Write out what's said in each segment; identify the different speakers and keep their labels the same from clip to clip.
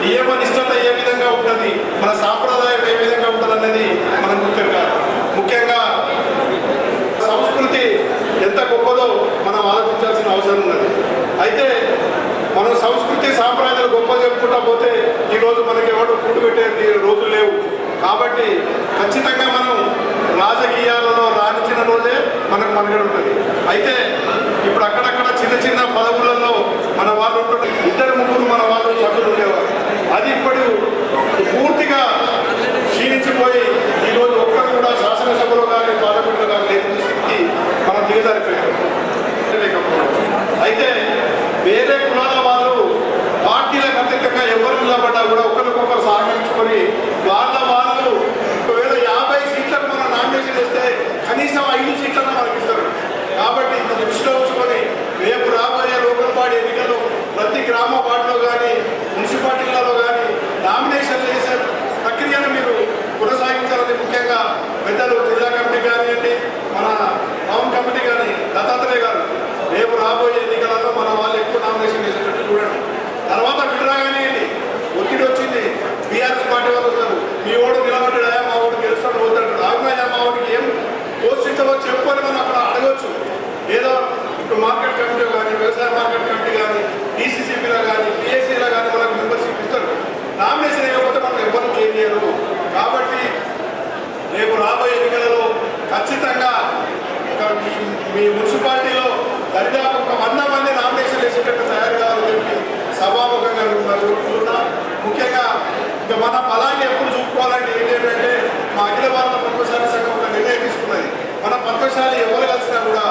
Speaker 1: నియమ నిష్టత ఏ విధంగా ఉంటుంది, మన సాంప్రదాయం ఏ విధంగా ఉంటుంది అనేది మనకు ముఖ్యం కాదు. ముఖ్యంగా సంస్కృతి ఎంత గొప్పదో మనం ఆలోచించాల్సిన అవసరం ఉన్నది. అయితే మనం సంస్కృతి సాంప్రదాయాలు గొప్ప చెప్పుకుంటా పోతే ఈరోజు మనకి ఎవరు కూడు పెట్టే రోజులు లేవు. కాబట్టి ఖచ్చితంగా మనం రాజకీయాలలో రాణించిన రోజే మనకు మనుగడ ఉంటుంది. అయితే ఇప్పుడు అక్కడక్కడ చిన్న చిన్న పదవులలో మన వాళ్ళు ఉంటుంటే 2-3 మన వాళ్ళు సభ్యులు ఉండేవారు. అది ఇప్పుడు పూర్తిగా క్షీణించిపోయి ఈరోజు ఒక్కరు కూడా శాసనసభలో కానీ పార్లమెంట్లో కానీ లేని స్థితికి మనం దిగజారిపోయాం. అయితే వేరే కులాల వాళ్ళు పార్టీలకు అతీతంగా ఎవరు నిలబడ్డా కూడా ఒకరికొకరు సహకరించుకొని వాళ్ళు ఒకవేళ 50 సీట్లకు మనం నామినేషన్ చేస్తే కనీసం 5 సీట్లను మనకి ఇస్తారు. కాబట్టి ఇంత దృష్టిలో ఉంచుకొని రేపు రాబోయే లోకల్ బాడీ ఎన్నికల్లో ప్రతి గ్రామ వార్డులో కానీ మున్సిపాలిటీలలో కానీ నామినేషన్లు చేసే ప్రక్రియను మీరు కొనసాగించాలని ముఖ్యంగా పెద్దలు జిల్లా కమిటీ కానివ్వండి, మన టౌన్ కమిటీ కానీ దత్తాత్రేయ గారు రేపు రాబోయే ఎన్నికలలో మన వాళ్ళు ఎక్కువ నామినేషన్ చేసేటట్టు చూడండి. తర్వాత విడ్రా కానివ్వండి, ఒత్తిడి వచ్చింది, బీఆర్ఎస్ పార్టీ వాళ్ళు వస్తారు, మీ ఓడు నిలబడ్డాయా, మా ఓడు గెలుస్తాడు పోతాడు, రాగునాయా మా ఓడికి ఏం పోషించవో చెప్పు అని మనం అక్కడ అడగవచ్చు. ఏదో ఇప్పుడు మార్కెట్ కమిటీ కానీ, వ్యవసాయ మార్కెట్ కమిటీ కానీ, డీసీసీబీలో కానీ, పిఎస్సీలో కానీ మనకు మెంబర్షిప్ ఇస్తారు. నామినేషన్ వేయకపోతే మనం ఎవరు క్లెయిమ్ చేయరు. కాబట్టి రేపు రాబోయే ఎన్నికలలో ఖచ్చితంగా మీ మున్సిపాలిటీలో దరిదాపు 100 మంది నామినేషన్ వేసేటట్టు తయారు కావాలని చెప్పి సభాముఖంగా కోరుకుంటున్నా. ముఖ్యంగా ఇంకా మన బలాన్ని ఎప్పుడు చూపుకోవాలంటే ఏంటంటే మా అఖిల భారత పద్మశాలి సంఘం ఒక నిర్ణయం తీసుకున్నది. మన పద్మశాలి ఎవరు కలిసినా కూడా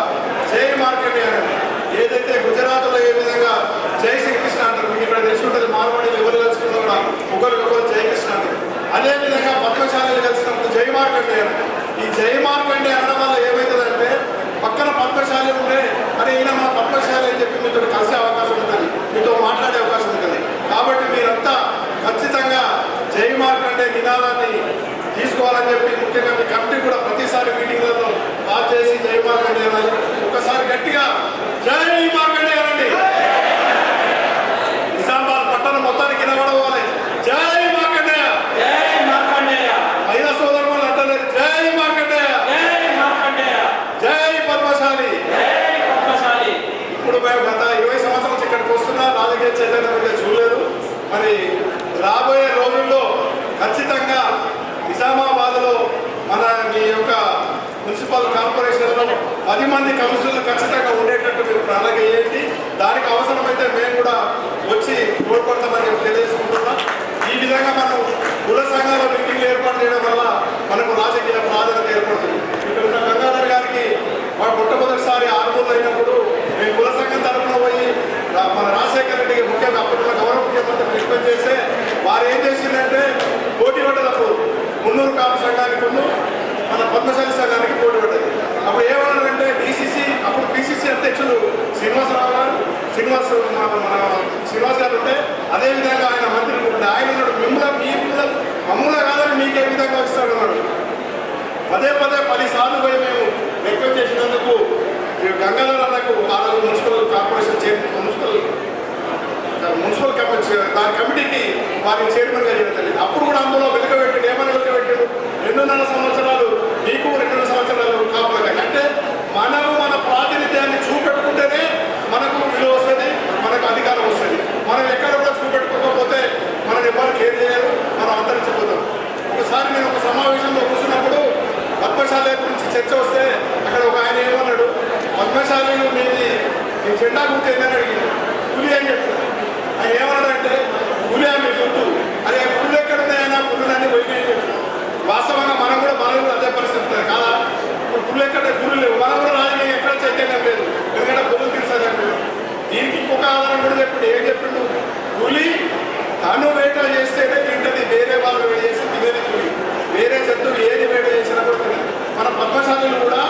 Speaker 1: జై మార్కెట్ అనండి. ఏదైతే గుజరాత్లో ఏ విధంగా జై శ్రీకృష్ణ అంటారు, మీకు ఇక్కడ తెలుసుకుంటుంది, మార్వాడీలు ఎవరు కలిసినా కూడా ఒకరికొకరు జై కృష్ణ అంటారు. అదేవిధంగా పద్మశాలీలు కలిసినప్పుడు జై మార్కండే అనండి. ఈ జై మార్కండే అనడం వల్ల ఏమవుతుందంటే పక్కన పద్మశాలి ఉంటే అరే ఈయన మా పద్మశాలి అని చెప్పి మీతో కలిసే అవకాశం ఉంటుంది, మీతో మాట్లాడే అవకాశం ఉంటుంది. కాబట్టి మీరంతా ఖచ్చితంగా జై మార్కండే నినాదాన్ని తీసుకోవాలని చెప్పి ముఖ్యంగా మీ కమిటీ కూడా ప్రతిసారి మీటింగ్లలో పాస్ చేసి జై మార్కండే అనాలి. ఒకసారి గట్టిగా జై మార్కండే అనండి. నిజామాబాద్ పట్టణం మొత్తానికి నిలబడవాలి జై మార్కండేయ, జై మార్కండేయ. మహిళా సోదరులు అంటలేదు జై మార్కండేయ, జై మార్కండేయ, జై పద్మశాలి, జై పద్మశాలి. ఇప్పుడు మేము గత 20 సంవత్సరాల నుంచి ఇక్కడికి వస్తున్నా, రాజకీయ చైతన్యం అయితే చూడలేదు. మరి రాబోయే రోజుల్లో ఖచ్చితంగా నిజామాబాద్లో మన మీ యొక్క మున్సిపల్ కార్పొరేషన్లో 10 మంది కౌన్సిలర్లు ఖచ్చితంగా ఉండేటట్టు మీరు ప్రణాళిక చేయండి. దానికి అవసరమైతే మేము కూడా వచ్చి తోడ్పడతామని తెలియజేసుకుంటున్నాం. ఈ విధంగా మనం కుల సంఘాల మీటింగ్లు ఏర్పాటు చేయడం వల్ల మనకు రాజకీయ ప్రాధాన్యత ఏర్పడుతుంది. ఇక్కడ ఉన్న గంగాధర్ గారికి మొట్టమొదటిసారి ఆర్మూర్లో అయినప్పుడు మేము కుల సంఘం తరఫున పోయి మన రాజశేఖర రెడ్డికి ముఖ్యంగా అప్పట్లో గౌరవ ముఖ్యమంత్రి రిక్వెస్ట్ చేస్తే వారు ఏం చేసిందంటే పోటీ పడ్డదప్పుడు మున్నూరు కాపు సంఘానికి మన పద్మశాలి సంఘానికి పోటీ పడ్డది. అప్పుడు ఏమన్నారంటే డీసీసీ, అప్పుడు పిసిసి అధ్యక్షులు శ్రీనివాసరావు గారు, శ్రీనివాస్ గారు ఉంటే అదేవిధంగా ఆయన మంత్రి ఉంటే ఆయన ఉన్నాడు, మమ్మల్ని కాదని మీకే విధంగా వస్తాడు అన్నాడు. పదే 10 సార్లు పోయి మేము రిక్వెస్ట్ చేసినందుకు గంగాధర్ అన్నకు ఆ రోజు మున్సిపల్ కార్పొరేషన్ మున్సిపల్ దాని కమిటీకి వారిని చైర్మన్గా చేయడం. అప్పుడు కూడా అందులో వెనుకబెట్టిండు. ఏమని వెనుకబెట్టిండు? 2.5 సంవత్సరాలు మీకు, 2 సంవత్సరాలు కాపులకి. అంటే మనము మన ప్రాతినిధ్యాన్ని చూపెట్టుకుంటేనే మనకు విలువ వస్తుంది, మనకు అధికారం వస్తుంది. మనం ఎక్కడ కూడా చూపెట్టుకోకపోతే మనం ఎవరు కేర్ చేయరు, మనం అంతరించిపోతాం. ఒకసారి నేను ఒక సమావేశంలో కూర్చున్నప్పుడు పద్మశాలి గురించి చర్చ వస్తే అక్కడ ఒక ఆయన ఏమన్నాడు, పద్మశాలీలు మీది మీ జెండా గుర్తు ఏంటని అడిగింది. పులి అని చెప్తారు. ఆయన ఏమన్నాడంటే పులి మీ గుర్తు, అదే పులి ఎక్కడున్నాయన్నా పులులన్నీ పోయినాయని చెప్తారు. వాస్తవంగా మనం కూడా అదే పరిస్థితి కాదా? ఇప్పుడు పులు ఎక్కడ పులు లేవు, మనం కూడా రాజకీయం ఎక్కడ చైతన్యం లేదు, ఎందుకంటే పులులు తీర్చాలంటే. దీనికి ఇంకొక ఆధారం కూడా చెప్పిండు. ఏం చెప్పిండు? పులి తను వేట చేస్తేనే తింటది, వేరే వాళ్ళు వేట చేసి తినేది పులి. వేరే జంతువులు ఏది వేట చేసినా కూడా తినదు. మన పద్మశాలీలు కూడా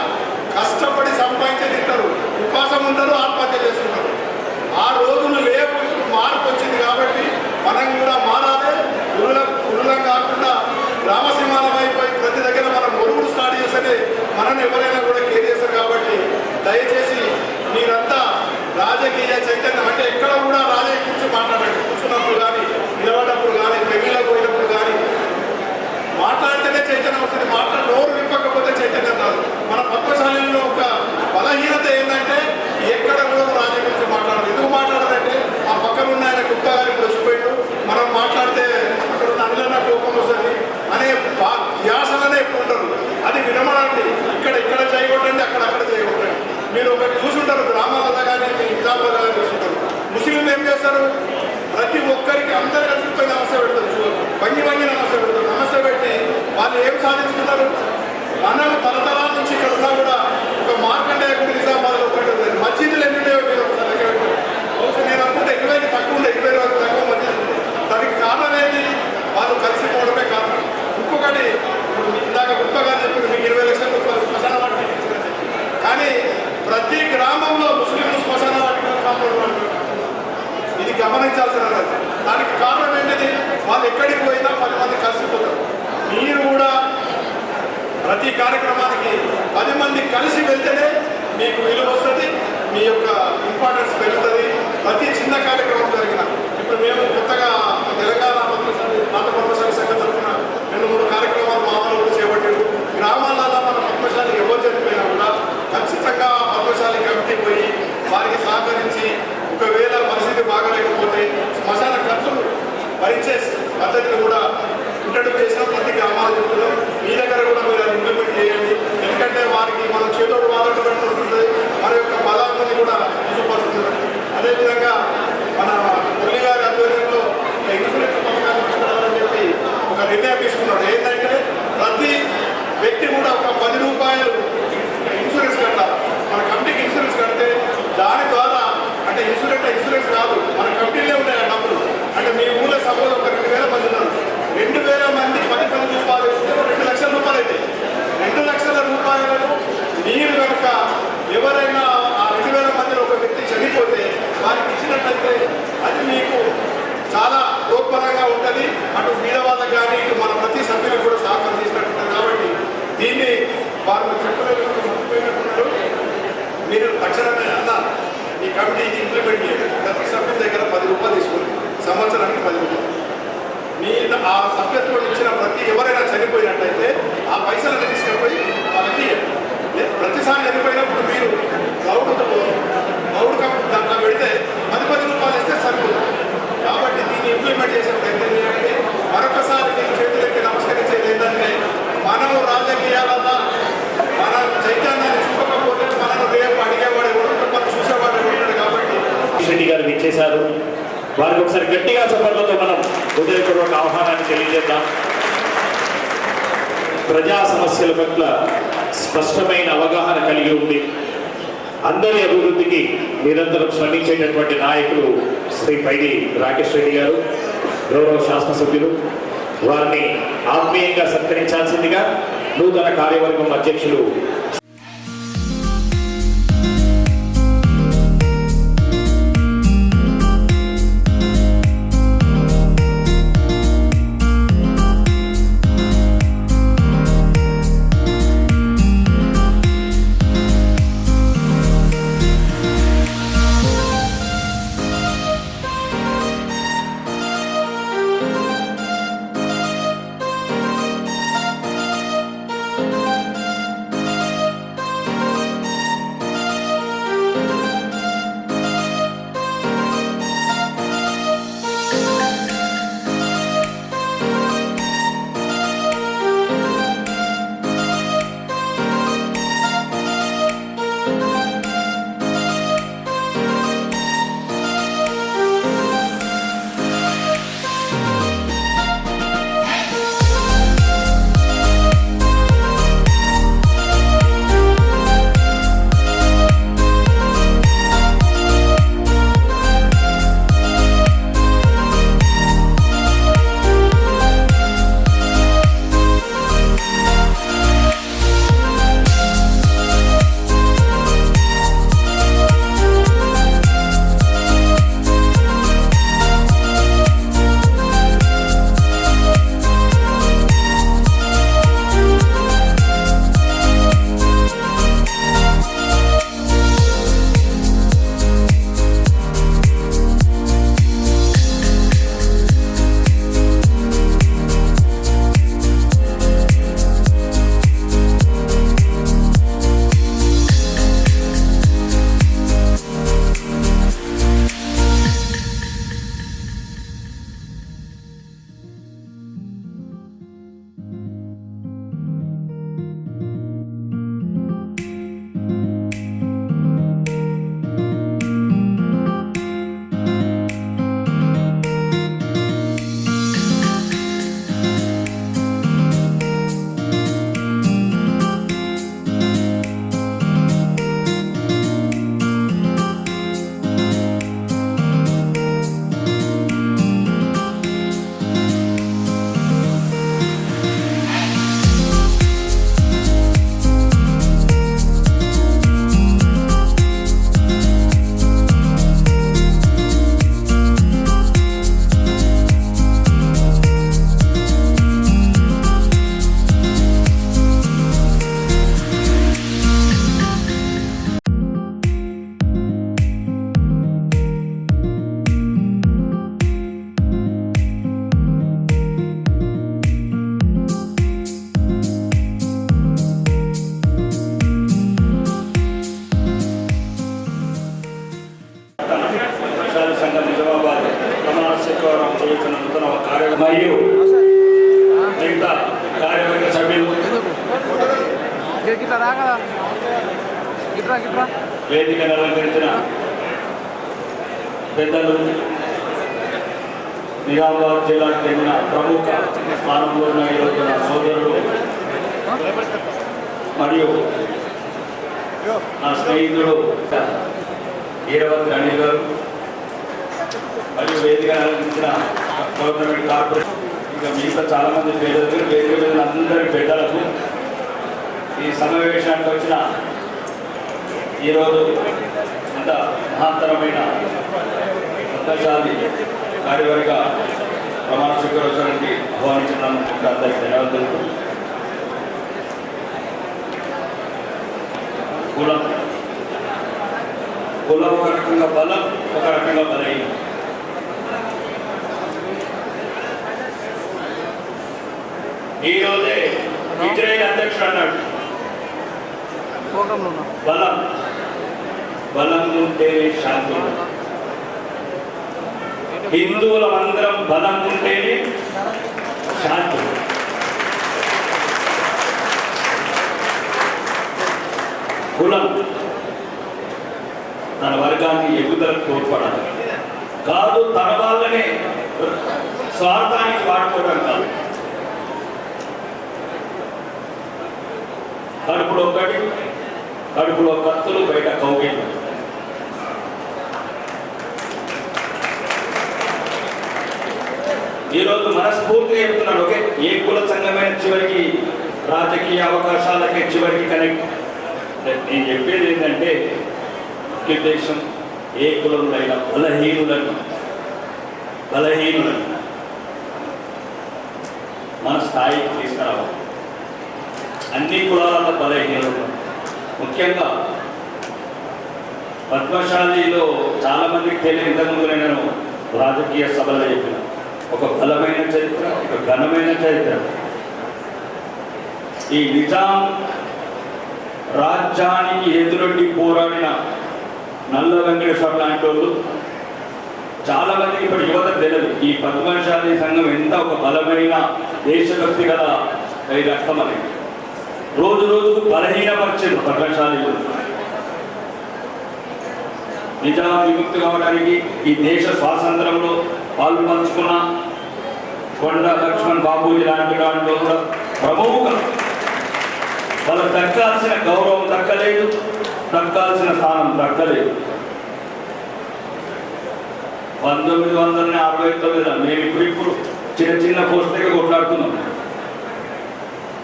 Speaker 1: కష్టపడి సంపాదించే తింటారు, ఉపాసం ఉంటారు, ఆత్మహత్య చేస్తుంటారు. ఆ రోజులు లేవు, మార్పు వచ్చింది. కాబట్టి మనం కూడా మారాలి. పురులం కాకుండా గ్రామసీమాలం అయిపోయి ప్రతి దగ్గర మనం ఒరుగుడు స్టార్ట్ చేస్తే మనం ఎవరైనా కూడా కేర్ చేస్తారు. కాబట్టి దయచేసి మీరంతా రాజకీయ చైతన్యం అంటే ఎక్కడ కూడా రాజకీయ గురించి మాట్లాడండి. కూర్చున్నప్పుడు కానీ నిలబడ్డప్పుడు వాళ్ళు ఏం సాధించుకున్నారు? మనకు తరతరాల నుంచి ఇక్కడ ఉన్నా కూడా ఒక మార్కండేయ గుడి నిజామాబాద్లో ఒకటి మసీదులు ఎన్ని ఉండేవో మీరు ఒకసారి దగ్గర పెట్టండి. బహుశా నేను అనుకుంటే 20కి తక్కువ ఉండే, 20 వరకు తక్కువ మసీదులు ఉండే. దానికి కారణం ఏంటి? వాళ్ళు కలిసిపోవడమే కారణం. ఇంకొకటి ఇందాక గొప్పగా చెప్పారు, మీకు 20 లక్షల రూపాయలు శ్మశాన వాటికి ఇచ్చిందని. కానీ ప్రతి గ్రామంలో ముస్లింలు శ్మశాన వాటికి కాపాడు. ఇది గమనించాల్సిన దానికి కారణం ఏంటిది? వాళ్ళు ఎక్కడికి పోయినా 10 మంది కలిసిపోతారు. మీరు కూడా ప్రతి కార్యక్రమానికి 10 మంది కలిసి వెళ్తేనే మీకు విలువ వస్తుంది, మీ యొక్క ఇంపార్టెన్స్ పెరుగుతుంది. ప్రతి చిన్న కార్యక్రమం జరిగిన ఇప్పుడు మేము కొత్తగా తెలంగాణ నాట పద్మశాలి సంఘం తరఫున 2-3 కార్యక్రమాలు మామూలు కూడా చేపట్టారు. గ్రామాలలో మన పద్మశాలి ఎవరు చనిపోయినా కూడా ఖచ్చితంగా పద్మశాలి కమిటీ పోయి వారికి సహకరించి, ఒకవేళ పరిస్థితి బాగలేకపోతే శ్మశాన ఖర్చులు భరించే పద్ధతిని కూడా ఇంట్రడ్యూస్ చేసిన ప్రతి గ్రామాలు చెప్తున్నాం. మీ దగ్గర కూడా మీరు అది ఇంప్లిమెంట్ చేయండి. ఎందుకంటే వారికి మనం చేతోడు వాడటం ఉంటుంది, మన యొక్క బలాన్ని కూడా చూపడుతుంది. అదేవిధంగా మన మురళి గారి ఆధ్వర్యంలో ఇన్సూరెన్స్ పథకాన్ని తీసుకురావాలని చెప్పి ఒక నిర్ణయం తీసుకున్నాడు. ఏంటంటే ప్రతి వ్యక్తి కూడా ఒక 10 రూపాయలు ఇన్సూరెన్స్ కట్టాలి. మన కమిటీకి ఇన్సూరెన్స్ కడితే దాని ద్వారా, అంటే ఇన్సూరెన్స్ కాదు, మన కమిటీలే ఉన్నాయి ఆ డబ్బులు. అంటే మీ ఊళ్ళో సపోజ్ ఒక 2,000 మంది ఉన్నారు, 2,000 మంది 10 రూపాయలు ఇస్తే 2 లక్షల రూపాయలు అయితే 2 లక్షల రూపాయలను మీరు కనుక ఎవరైనా ఆ 2,000 మందిలో ఒక వ్యక్తి చనిపోతే వారికి ఇచ్చినట్లయితే అది మీకు చాలా ప్రోత్పరంగా ఉంటుంది. అటు బీదవాళ్ళకు కానీ ఇటు మన ప్రతి సభ్యులకు కూడా సహకారం చేసినట్టు. కాబట్టి దీన్ని వారు చెప్పలేకపోయినట్టున్నారు. మీరు తక్షణమే అన్నారు ఈ కమిటీకి ఇంప్లిమెంట్ చేయండి. ప్రతి సభ్యుల దగ్గర 10 రూపాయలు తీసుకోండి, సంవత్సరానికి 10 రూపాయలు. మీ ఆ సభ్యత్వం ఇచ్చిన ఎవరైనా చనిపోయినట్లయితే ఆ పైసలను తీసుకుపోయి వాళ్ళకి ప్రతిసారి చనిపోయినప్పుడు మీరు క్లౌడ్ దాంట్లో పెడితే 10 రూపాయలు ఇస్తే సరిపోతుంది. కాబట్టి దీన్ని ఇంప్లిమెంట్ చేసే ప్రయత్నం చేయండి. మరొకసారి నేను చేతులకి నమస్కరించేది ఏంటంటే, మనం రాజకీయాలన్నా మన చైతన్యాన్ని చూపకపోతే మనను రేపు అడిగేవాడు ఎవరు, మనం చూసేవాడు ఎవరు. కాబట్టి
Speaker 2: రెడ్డి గారు విచ్చేశారు. వారికి ఒకసారి గట్టిగా చప్పట్లతో మనం హృదయపూర్వక ఆహ్వానాన్ని తెలియజేద్దాం. ప్రజా సమస్యల పట్ల స్పష్టమైన అవగాహన కలిగి ఉంది. అందరి అభివృద్ధికి నిరంతరం శ్రమించేటటువంటి నాయకులు శ్రీ పైడి రాకేష్ రెడ్డి గారు, గౌరవ శాసనసభ్యులు. వారిని ఆత్మీయంగా సత్కరించాల్సిందిగా నూతన కార్యవర్గం అధ్యక్షులు నూతన మరియు మిగతా కార్యవర్గ సభ్యులు వేదికను అలంకరించిన పెద్దలు, నిజామాబాద్ జిల్లాకు చెందిన ప్రముఖ స్థానంలో ఉన్న ఈరోజు నా సోదరులు మరియు నా స్నేహితుడు ఈరవత్ అనిల్ గారు మరియు వేదిక అలంకరించిన గవర్నమెంట్ కార్పొరేషన్ ఇంకా మిగతా చాలా మంది పేదలకు, వేదిక మీద అందరి పెద్దలకు, ఈ సమావేశానికి వచ్చిన ఈరోజు ఇంత మహత్తరమైన శక్తిశాలి కార్యవర్గ ప్రమాణ స్వీకారోత్సవానికి ఆహ్వానించినందుకు అందరికీ ధన్యవాదాలు. కులం ఒక రకంగా బలం, ఒక రకంగా బలహీనం. ఈరోజే ఇజ్రాయేల్ అధ్యక్షుడు అన్నాడు, బలం బలం ఉంటే శాంతి. హిందువుల మందిరం బలం ఉంటేనే శాంతి. కులం తన వర్గాన్ని ఎగుదలకు తోడ్పడాలి కాదు, తన వాళ్ళనే స్వార్థానికి వాడుకోవడం కాదు. కడుపులో ఒకటి, కడుపులో కత్తులు, బయట కౌగిళ్ళు. ఈరోజు మనస్ఫూర్తిగా చెప్తున్నాడు, ఓకే, ఏ కుల సంఘమైన చివరికి రాజకీయ అవకాశాలకి చివరికి కనెక్ట్. నేను చెప్పేది ఏంటంటే ముఖ్య ఉద్దేశం, ఏ కులంలో అయినా బలహీనులను మన స్థాయికి తీసుకురావాలి. అన్ని కులాల బలహీనులు, ముఖ్యంగా పద్మశాలిలో చాలా మందికి తెలియని, ఇంతకుముందు నేను రాజకీయ సభలో చెప్పిన ఒక బలమైన చరిత్ర, ఒక ఘనమైన చరిత్ర. ఈ నిజాం రాజ్యానికి ఎదురొడ్డి పోరాడిన నల్ల వెంకటేశ్వర లాంటి వాళ్ళు చాలా మందికి ఇప్పుడు యువత తెలియదు. ఈ పద్మశాలి సంఘం ఎంత ఒక బలమైన దేశభక్తి గల రక్తం అనేది రోజు రోజుకు బలహీనపరిచేది పద్మశాలి. నిజాం విముక్తి కావడానికి ఈ దేశ స్వాతంత్రంలో పాలు పంచుకున్న కొండ లక్ష్మణ్ బాబూజీ లాంటి వాళ్ళు కూడా ప్రముఖ. వాళ్ళకు దక్కాల్సిన గౌరవం దక్కలేదు, దక్కాల్సిన స్థానం దక్కలేదు. 1969 మేము ఇప్పుడు చిన్న చిన్న పోస్టులకే కొట్లాడుతున్నాం.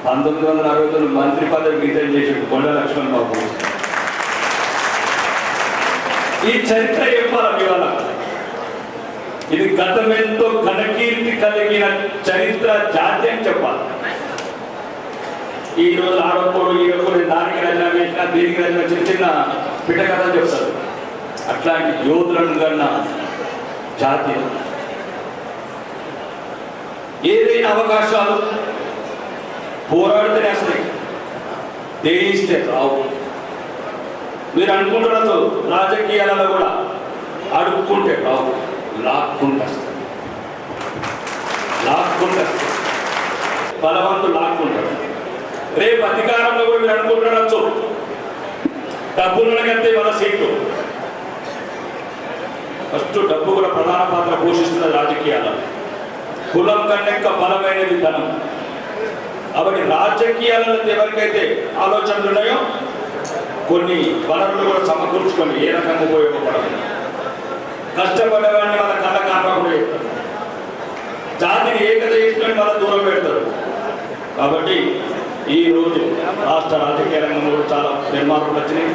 Speaker 2: 1969 మంత్రి పదవి రిజైన్ చేసాడు కొండ లక్ష్మణ్ బాబు. ఈ చరిత్ర చెప్పాలి ఇవాళ. ఇది గతమెంతో ఘనకీర్తి కలిగిన చరిత్ర జాతి అని చెప్పాలి. ఈ రోజు ఆడపోడు ఈడపోడు దానికి రచన వేసిన, దీనికి రచన చిన్న చిన్న పిట్ట కథలు చెప్తారు. అట్లాంటి యోధులను కన్నా జాతి. ఏదైనా అవకాశాలు పోరాడితేనే వస్తాయి, దేయిస్తే రావు. మీరు అనుకుంటున్నట్టు రాజకీయాలలో కూడా అడుక్కుంటే రావు, లాక్కుంటే బలవంతులు లాక్కుంటారు. రేపు అధికారంలో కూడా మీరు అనుకుంటున్నచ్చు డబ్బులకంటే మన సీట్లు. ఫస్ట్ డబ్బు కూడా ప్రధాన పాత్ర పోషిస్తున్న రాజకీయాలలో. కులం కన్నా ఇంకా బలమైనది ధనం. కాబట్టి రాజకీయాలలో ఎవరికైతే ఆలోచనలు ఉన్నాయో కొన్ని వనరులు కూడా సమకూర్చుకొని ఏ రకంగా ఉపయోగపడాలి. కష్టపడేవాడిని మన కళ్ళ కాకుండా చెప్తారు, జాతిని ఏకత చేసుకొని మన దూరం పెడతారు. కాబట్టి ఈ రోజు రాష్ట్ర రాజకీయ రంగంలో కూడా చాలా నిర్మాణాలు వచ్చినాయి.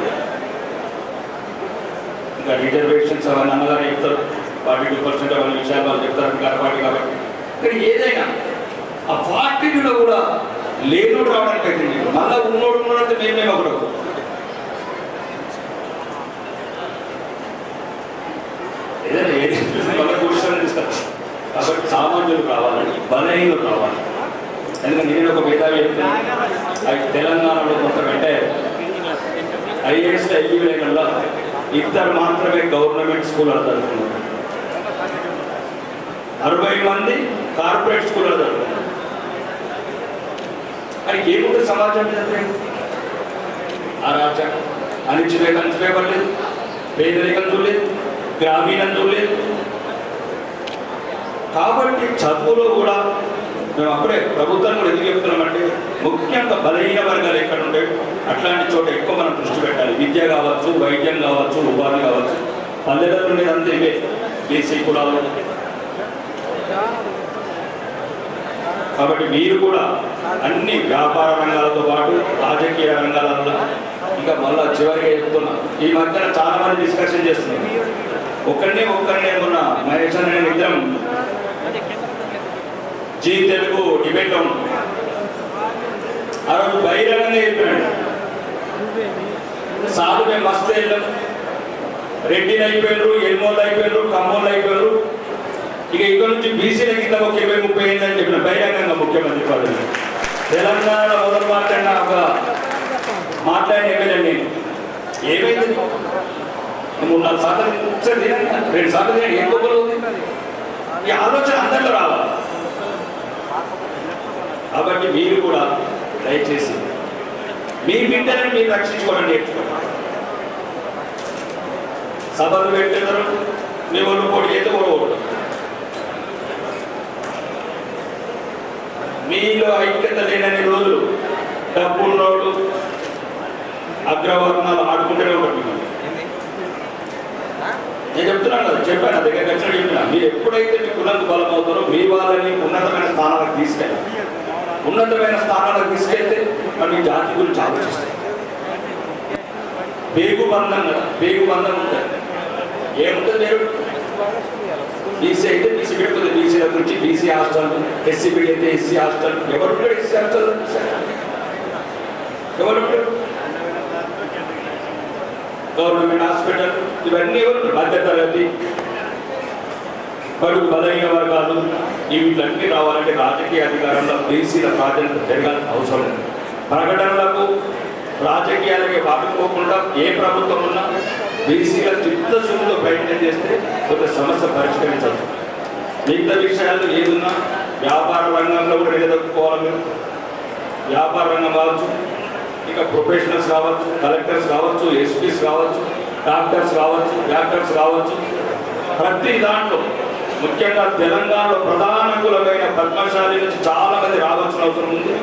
Speaker 2: ఇంకా రిజర్వేషన్స్ అవన్నీ అన్నగారు చెప్తారు, 42% అవన్నీ విషయాలు వాళ్ళు చెప్తారు కాబట్టి. కానీ ఏదైనా ఆ 42లో కూడా లేనోడు రావడానికి అయితే మళ్ళీ ఉన్నోడు మేమే ఒకడు. కాబట్టి సామాన్యులు రావాలని, బలహీనులు రావాలి. ఎందుకంటే నేను ఒక మేధావి చెప్తాను, తెలంగాణలో కొంత అంటే ఐఏఎస్ ఐఈలలో 2 మాత్రమే గవర్నమెంట్ స్కూల్ చదువుతున్నారు. 60 మంది కార్పొరేట్ స్కూల్లో చదువుతారు. మరి ఏముంటుంది సమాజం చదివే అరాచకం, అణిచివేయడం లేదు, పేదరికం చూడలేదు, గ్రామీణం చూడలేదు. కాబట్టి చదువులో కూడా మేము అప్పుడే ప్రభుత్వం కూడా ఎందుకు చెప్తున్నామంటే ముఖ్యంగా బలహీన వర్గాలు ఎక్కడ ఉంటాయి అట్లాంటి చోట ఎక్కువ మనం దృష్టి పెట్టాలి. విద్య కావచ్చు, వైద్యం కావచ్చు, ఉపాధి కావచ్చు. పల్లెలలో ఉండేది అంతే ఇవే బీసీ కులాలు. కాబట్టి మీరు కూడా అన్ని వ్యాపార రంగాలతో పాటు రాజకీయ రంగాలలో ఇంకా మళ్ళా చివరిగా చెప్తున్నా, ఈ మధ్యన చాలా మంది డిస్కషన్ చేస్తున్నారు. ఒక్కరినే మొన్న మహేష్ అనే ఇద్దరం జీ తెలుగు డిబేట్లో ఉన్నాం. ఆ రోజు బహిరంగంగా చెప్పినాడు, సాధు మేము మస్తు వెళ్ళాం, రెడ్డిని అయిపోయారు, ఎల్మోళ్ళు అయిపోయారు, కమ్మోళ్ళు అయిపోయారు, ఇక ఇక్కడ నుంచి బీసీల కింద ఒక 20-30 ఏళ్ళు అని చెప్పిన బహిరంగంగా ముఖ్యమంత్రి పదవి. తెలంగాణలో మొదలు మాట్లాడిన ఎమ్మెల్యే నేను ఏమైంది 3-4 సార్లు ఒకసారి తినండి, 2 సార్లు తినండి, ఏం గొప్పలు ఉంది. ఈ ఆలోచన అందరిలో రావాలి. కాబట్టి మీరు కూడా దయచేసి మీ బిడ్డలను మీరు రక్షించుకోవడం నేర్చుకోండి. సభలు పెట్టేదారు మీ ఒళ్ళు పొడి చేస్తే ఓడకూడదు. మీలో ఐక్యత లేనని రోజులు డబ్బున్నోళ్ళు అగ్రవర్ణాలు ఆడుకుంటూనే ఉంటుంది. నేను చెప్తున్నాను కదా, చెప్పాను దగ్గర ఖచ్చితంగా చెప్తున్నా. మీరు ఎప్పుడైతే మీ కులంకు బలం అవుతారో మీ వాళ్ళని ఉన్నతమైన స్థానాలకు తీసుకెళ్ళాలి. ఉన్నతమైన స్థానాలకు తీసుకెళ్తే మరి మీ జాతి గురించి ఆలోచిస్తాయి. పేగుబంధం కదా, పేగుబంధం ఉంటుంది. ఏముంటుంది మీరు బీసీ అయితే బీసీ పెట్టుకుంది, బీసీల గురించి బీసీ హాస్టల్, ఎస్సీ బీడీ అయితే ఎస్సీ హాస్టల్. ఎవరు ఎస్సీ హాస్టల్? ఎవరు గవర్నమెంట్ హాస్పిటల్, ఇవన్నీ ఎవరు మధ్యతరగతి బడుగు బలహీన వర్గాలు వీటిలన్నీ రావాలంటే రాజకీయ అధికారంలో బీసీల ప్రాధాన్యత జరగాల్సిన అవసరం ఉంది. ప్రకటనలకు రాజకీయాలకి వాడుకోకుండా ఏ ప్రభుత్వం ఉన్నా బీసీల చిత్తశుద్ధితో ప్రయత్నం చేస్తే కొంత సమస్య పరిష్కరించవచ్చు. మిగతా విషయాలు ఏదున్నా వ్యాపార రంగంలో కూడా నిలదొక్కుకోవాలి. మీరు వ్యాపార రంగం కావచ్చు, ఇక ప్రొఫెషనల్స్ కావచ్చు, కలెక్టర్స్ కావచ్చు, ఎస్పీస్ కావచ్చు, డాక్టర్స్ కావచ్చు, యాక్టర్స్ కావచ్చు. ప్రతి దాంట్లో ముఖ్యంగా తెలంగాణలో ప్రధాన కులమైన పద్మశాలి నుంచి చాలా మంది రావాల్సిన అవసరం ఉంది.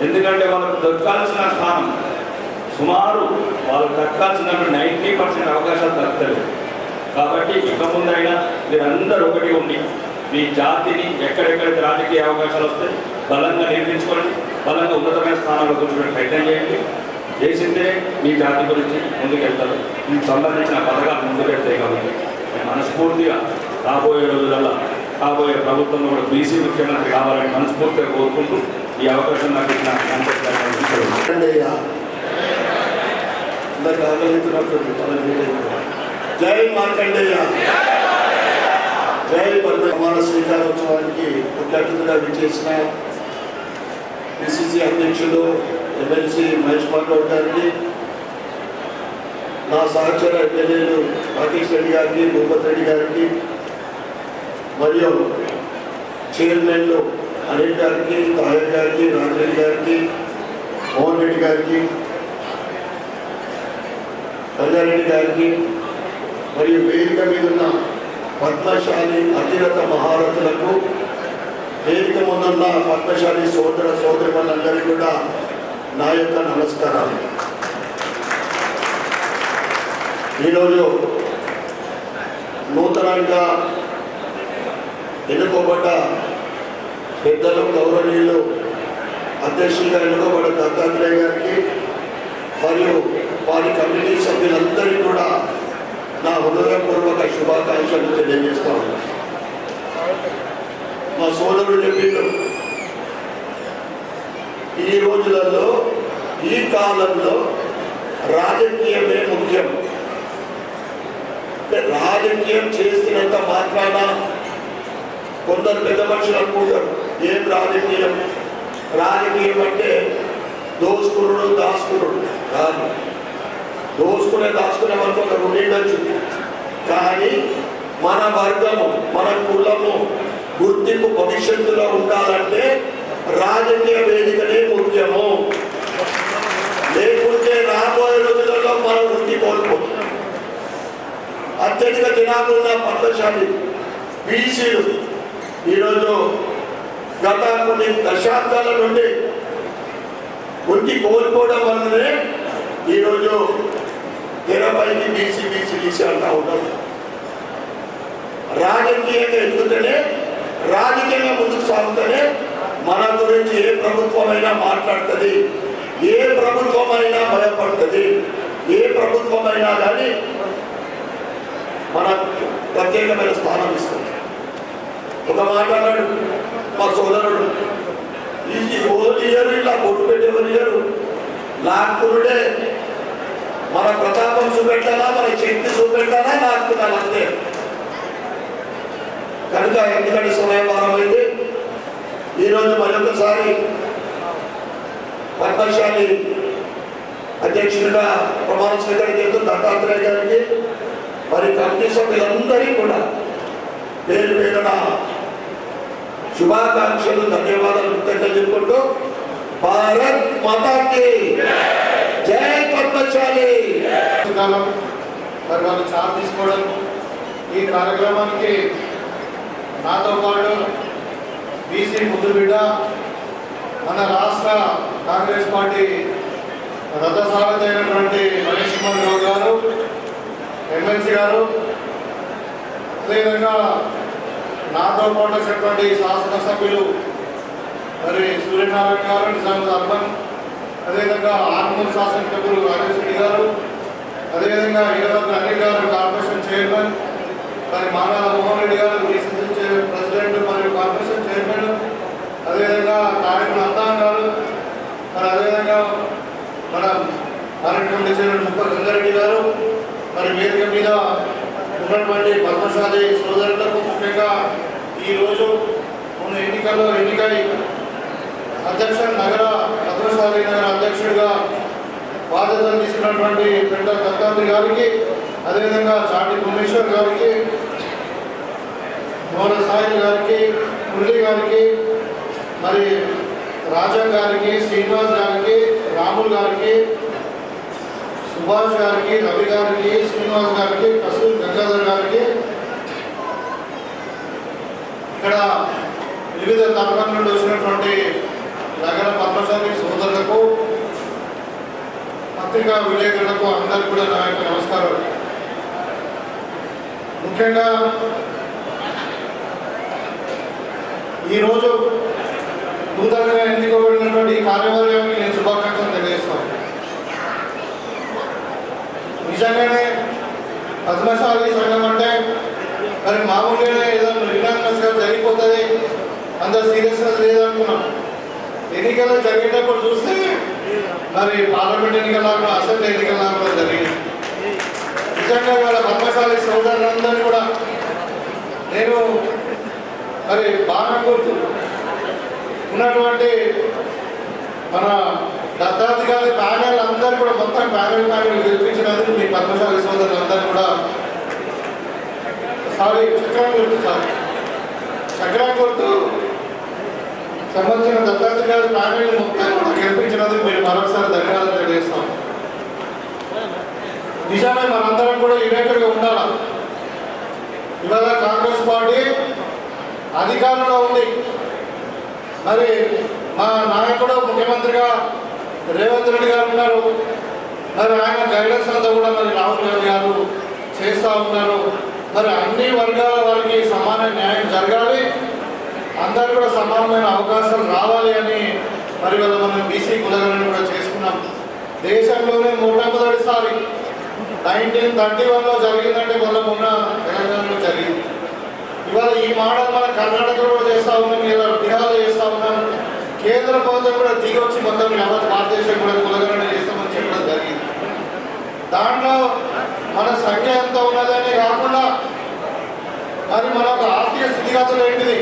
Speaker 2: ఎందుకంటే వాళ్ళకు దక్కాల్సిన స్థానం సుమారు వాళ్ళకు దక్కాల్సిన 90% అవకాశాలు దక్కుతాయి. కాబట్టి ఇక ముందైనా మీరందరూ ఒకటి ఉండి మీ జాతిని ఎక్కడెక్కడైతే రాజకీయ అవకాశాలు వస్తాయి బలంగా నిర్మించుకోండి, బలంగా ఉన్నతమైన స్థానాల్లో కూర్చోడానికి ప్రయత్నం చేయండి. చేసిందే మీ జాతి గురించి ముందుకెళ్తారు. మీకు సంబంధించిన పథకాలు ముందుకెళ్తాయి. కాబట్టి మనస్ఫూర్తిగా రాబోయే రోజులలో రాబోయే ప్రభుత్వంలో కూడా బీసీ ముఖ్యమంత్రి కావాలని మనస్ఫూర్తిగా కోరుకుంటూ ఈ అవకాశం నాకు ఇచ్చిన
Speaker 3: జై మార్కండేయ, జై ప్రమాణ స్వీకారోత్సవానికి ముఖ్య అతిథిగా విచ్చేసిన పిసిసి అధ్యక్షులు ఎమ్మెల్సీ మహేష్ గౌడ్ గారికి, నా సహచర ఎమ్మెల్యేలు రాకేష్ రెడ్డి గారికి, భూపత్ రెడ్డి గారికి, మరియు చైర్మన్లు అనిల్ గారికి, తాయర్ గారికి, రాజరెడ్డి గారికి, మోహన్ రెడ్డి గారికి, రంగారెడ్డి గారికి, మరియు వేదిక మీద ఉన్న పద్మశాలి అతిరథ మహారథులకు, వేదిక ముందున్న పద్మశాలి సోదర సోదరులందరికీ కూడా నా యొక్క నమస్కారాలు. ఈరోజు నూతనంగా ఎన్నుకోబడ్డ పెద్దలు గౌరవనీయులు అధ్యక్షులుగా ఎన్నుకోబడ్డ దత్తాత్రేయ గారికి మరియు వారి కమిటీ సభ్యులందరికీ కూడా నా హృదయపూర్వక శుభాకాంక్షలు తెలియజేస్తా ఉన్నాను. మా సోదరుడు చెప్పిండు, ఈ రోజులలో ఈ కాలంలో రాజకీయమే ముఖ్యం. రాజకీయం చేస్తున్నంత మాత్రాన కొందరు పెద్ద మనుషులు అనుకుంటారు ఏం రాజకీయం, రాజకీయం అంటే దోసుకునుడు దాచుకునుడు కాదు. దాచుకునే వరకు ఉండొచ్చు, కానీ మన వర్గము, మన కులము గుర్తింపు భవిష్యత్తులో ఉండాలంటే రాజకీయ వేదికనే ముఖ్యము. లేకుంటే రాబోయే రోజులలో మనం వృత్తి కోల్పోతున్నాం. అత్యధిక జనాభా ఉన్న పద్మశాలి బీసీలు ఈరోజు గత కొన్ని దశాబ్దాల నుండి వృత్తి కోల్పోవడం వల్లనే ఈరోజు తెరపైకి బీసీ అంటా ఉంటారు. రాజకీయంగా ఎదుగుతూనే, రాజకీయంగా ముందుకు సాగుతూనే మన గురించి ఏ ప్రభుత్వమైనా మాట్లాడుతుంది, ఏ ప్రభుత్వమైనా భయపడుతుంది, ఏ ప్రభుత్వమైనా కానీ మన ప్రత్యేకమైన స్థానం ఇస్తుంది. ఒక మాట అన్నాడు మా సోదరుడు, ఈ ఓటు ఇయ్యరు, ఇలా బొట్టు పెట్టేవారు ఇయ్యరు, లాక్కునుడే మన ప్రతాపం చూపెట్టాలా, మన శక్తి చూపెట్టాలా, లాక్కున్నాను అంతే. కనుక ఎందుకంటే సమయభారం అయితే ఈరోజు మరొకసారి పద్మశాలి అధ్యక్షుడిగా ప్రమాణ స్వీకారం చేస్తున్న దత్తాత్రేయ గారికి, మరి కమిటీ సభ్యులందరికీ కూడా పేరు పేరున శుభాకాంక్షలు, ధన్యవాదాలు కృతజ్ఞతలు చెప్పుకుంటూ భారత్ మాతాకి జై పద్మశాలి.
Speaker 1: మరి వాళ్ళు చార్జ్ తీసుకోవడం, ఈ కార్యక్రమానికి నాతో పాటు బీసీ ముద్దుబిడ్డ, మన రాష్ట్ర కాంగ్రెస్ పార్టీ రథసారథి అయినటువంటి మహేష్ కుమార్ గౌడ్ గారు, ఎమ్మెల్సీ గారు, అదేవిధంగా నాతో పాటు వచ్చినటువంటి శాసనసభ్యులు మరి సూర్యనారాయణ గారు, నిజామాబాద్ అర్బన్, అదేవిధంగా ఆర్మూర్ శాసనసభ్యులు రాజేష్ రెడ్డి గారు, అదేవిధంగా ఈడవద్దు అనిల్ గారు కార్పొరేషన్ చైర్మన్, మరి మానాల మోహన్ రెడ్డి గారు డిసిసి ప్రెసిడెంట్ మరియు కార్పొరేషన్ చైర్మన్, అదేవిధంగా కార్యక్రమ అందాన్ గారు, మరి అదేవిధంగా మన కార్యక్రమం చైర్మన్ ముప్ప గంగారెడ్డి గారు, మరి వేదిక మీద ఉన్నటువంటి పద్మశాలి సోదరులకు, ముఖ్యంగా ఈరోజు ఉన్న ఎన్నికల్లో ఎన్నికై నగర పద్మశాలి నగర అధ్యక్షుడిగా బాధ్యతలు తీసుకున్నటువంటి పెద్ద దత్తాత్రి గారికి, అదేవిధంగా చాటి భువనేశ్వర్ గారికి, మోహన సాయి గారికి, మురళి గారికి, మరి రాజా గారికి, శ్రీనివాస్ గారికి, రాముల్ గారికి, సుభాష్ గారికి, రవి గారికి, శ్రీనివాస్ గారికి, కస్తూరి గంగాధర్ గారికి, ఇక్కడ వివిధ తరగతుల నుండి వచ్చినటువంటి నగర పద్మశాలి సోదరులకు, పత్రికా విలేకరులకు అందరికీ కూడా నా యొక్క నమస్కారం. ముఖ్యంగా ఈరోజు నూతనంగా ఎన్నికబడినటువంటి ఈ కార్యవర్గానికి నేను శుభాకాంక్షలు తెలియజేస్తాను. నిజంగానే పద్మశాలి సంఘం అంటే మరి మామూలుగానే ఏదో రినామినస్గా జరిగిపోతుంది, అంత సీరియస్నెస్ లేదనుకున్నాం. ఎన్నికలు జరిగేటప్పుడు చూస్తే మరి పార్లమెంట్ ఎన్నికల్లో, అసెంబ్లీ ఎన్నికల్లో కూడా జరిగింది. నిజంగా వాళ్ళ పద్మశాలి సోదరులందరూ కూడా నేను మరి బాగా గుర్తు ఉన్నటువంటి మన దత్తాత్రి గారి ప్యానెల్ అందరూ కూడా, మొత్తం ప్యానెల్ గెలిపించినందుకు మీ పద్మశాలి సోదరులందరూ కూడా చక్రం గుర్తు సంబంధించిన దత్తాత్రి గారి ప్యానెల్ మొత్తం కూడా గెలిపించినందుకు మీరు మరొకసారి ధన్యవాదాలు తెలియజేస్తాం. నిజమే మనందరం కూడా యునైటెడ్గా ఉండాలి. ఇవాళ కాంగ్రెస్ పార్టీ అధికారంలో ఉంది. మరి మా నాయకుడు ముఖ్యమంత్రిగా రేవంత్ రెడ్డి గారు ఉన్నారు. మరి ఆయన గైడెన్స్ అంతా కూడా మరి రాహుల్ గాంధీ గారు చేస్తూ ఉన్నారు. మరి అన్ని వర్గాల వారికి సమాన న్యాయం జరగాలి, అందరూ కూడా సమానమైన అవకాశాలు రావాలి అని మరి వాళ్ళ మనం బీసీ కులగలను కూడా చేసుకున్నాం. దేశంలోనే మొట్టమొదటిసారి 1931లో జరిగిందంటే వాళ్ళ మొన్న తెలంగాణలో జరిగింది. ఇవాళ ఈ మోడల్ మన కర్ణాటకలో కూడా చేస్తూ ఉన్నాం, ఇలా బిహార్లో చేస్తూ ఉన్నాం. కేంద్ర ప్రభుత్వం కూడా దిగి వచ్చి మొత్తం యావత్ భారతదేశం కూడా కులగణన చేస్తామని చెప్పడం జరిగింది. దాంట్లో మన సంఖ్య ఎంత ఉన్నదని కాకుండా మరి మన ఆర్థిక స్థితిగతులు ఏంటిది,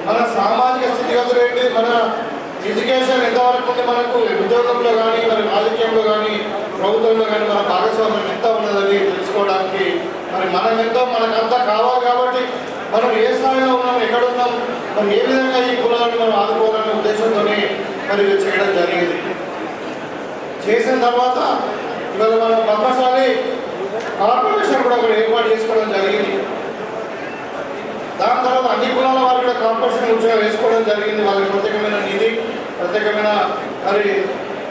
Speaker 1: మన సామాజిక స్థితిగతులు ఏంటిది, మన ఎడ్యుకేషన్ ఎంతవరకు ఉంది, మనకు ఉద్యోగంలో కానీ మరి రాజకీయంలో కానీ ప్రభుత్వంలో కానీ మన భాగస్వామ్యం ఎంత ఉన్నదని తెలుసుకోవడానికి మరి మనం ఎంతో మనకంతా కావాలి. కాబట్టి మనం ఏ స్థాయిలో ఉన్నాం, ఎక్కడ ఉన్నాం, మనం ఏ విధంగా ఈ కులాలను మనం ఆదుకోవాలనే ఉద్దేశంతో మరి ఇది చేయడం జరిగింది. చేసిన తర్వాత ఇవాళ మనం పద్మశాలి కార్పొరేషన్ కూడా ఒకటి ఏర్పాటు చేసుకోవడం జరిగింది. దాని తర్వాత అన్ని కులాల వారు కూడా కార్పొరేషన్ ఉద్యోగం వేసుకోవడం జరిగింది. వాళ్ళకి ప్రత్యేకమైన నిధి, ప్రత్యేకమైన మరి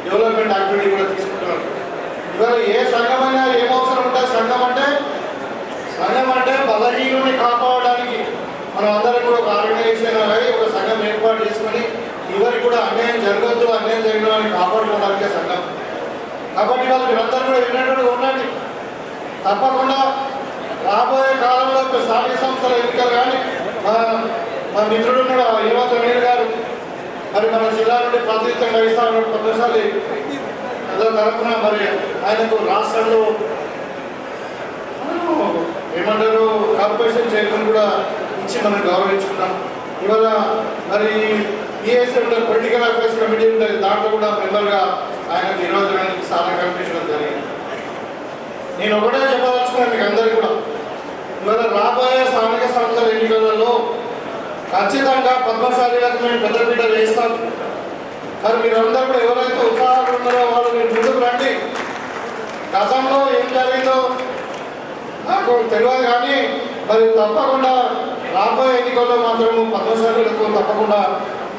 Speaker 1: డెవలప్మెంట్ యాక్టివిటీ కూడా తీసుకుంటున్నారు. ఇవాళ ఏ సంఘమైనా ఏం అవసరం ఉంటుంది, సంఘం అంటే బలహీనుని కాపాడడానికి మనం అందరం కూడా ఒక ఆర్గనైజేషన్ అలాగే ఒక సంఘం ఏర్పాటు చేసుకొని ఎవరికి కూడా అన్యాయం జరగద్దు, అన్యాయం జరగడానికి కాపాడుకోవడానికే సంఘం. కాబట్టి వాళ్ళు మీరందరూ కూడా విన్నట్టు ఉండండి. తప్పకుండా రాబోయే కాలంలో స్థానిక సంస్థల ఎన్నికలు కానీ మా మిత్రుడు కూడా యువత నీరు గారు మరి మన జిల్లా నుండి ప్రాతినిధ్యం వహిస్తా ఉన్న పద్మశాలి తరఫున మరి ఆయనకు రాష్ట్రంలో ఏమంటారు కార్పొరేషన్ చైర్మన్ కూడా ఇచ్చి మనం గౌరవించుకున్నాం. ఇవాళ మరి పిఎస్ ఉంటుంది, పొలిటికల్ అఫైర్స్ కమిటీ ఉంటుంది, దాంట్లో కూడా మెంబర్గా ఆయనకు నిర్వచనానికి స్థానం కల్పించడం జరిగింది. నేను ఒకటే చెప్పదలుచుకున్నాను మీకు అందరికీ కూడా, ఇవాళ రాబోయే స్థానిక సంస్థల ఎన్నికలలో ఖచ్చితంగా పద్మశాలిలకు మేము పెద్దపీట వేస్తాం. మరి మీరందరూ కూడా ఎవరైతే ఉత్సాహంగా ఉన్నారో వాళ్ళు మీరు ముందుకు రండి. గతంలో ఏం జరిగిందో నాకు తెలియదు కానీ మరి తప్పకుండా రాబోయే ఎన్నికల్లో మాత్రము పద్మశాలులకు తప్పకుండా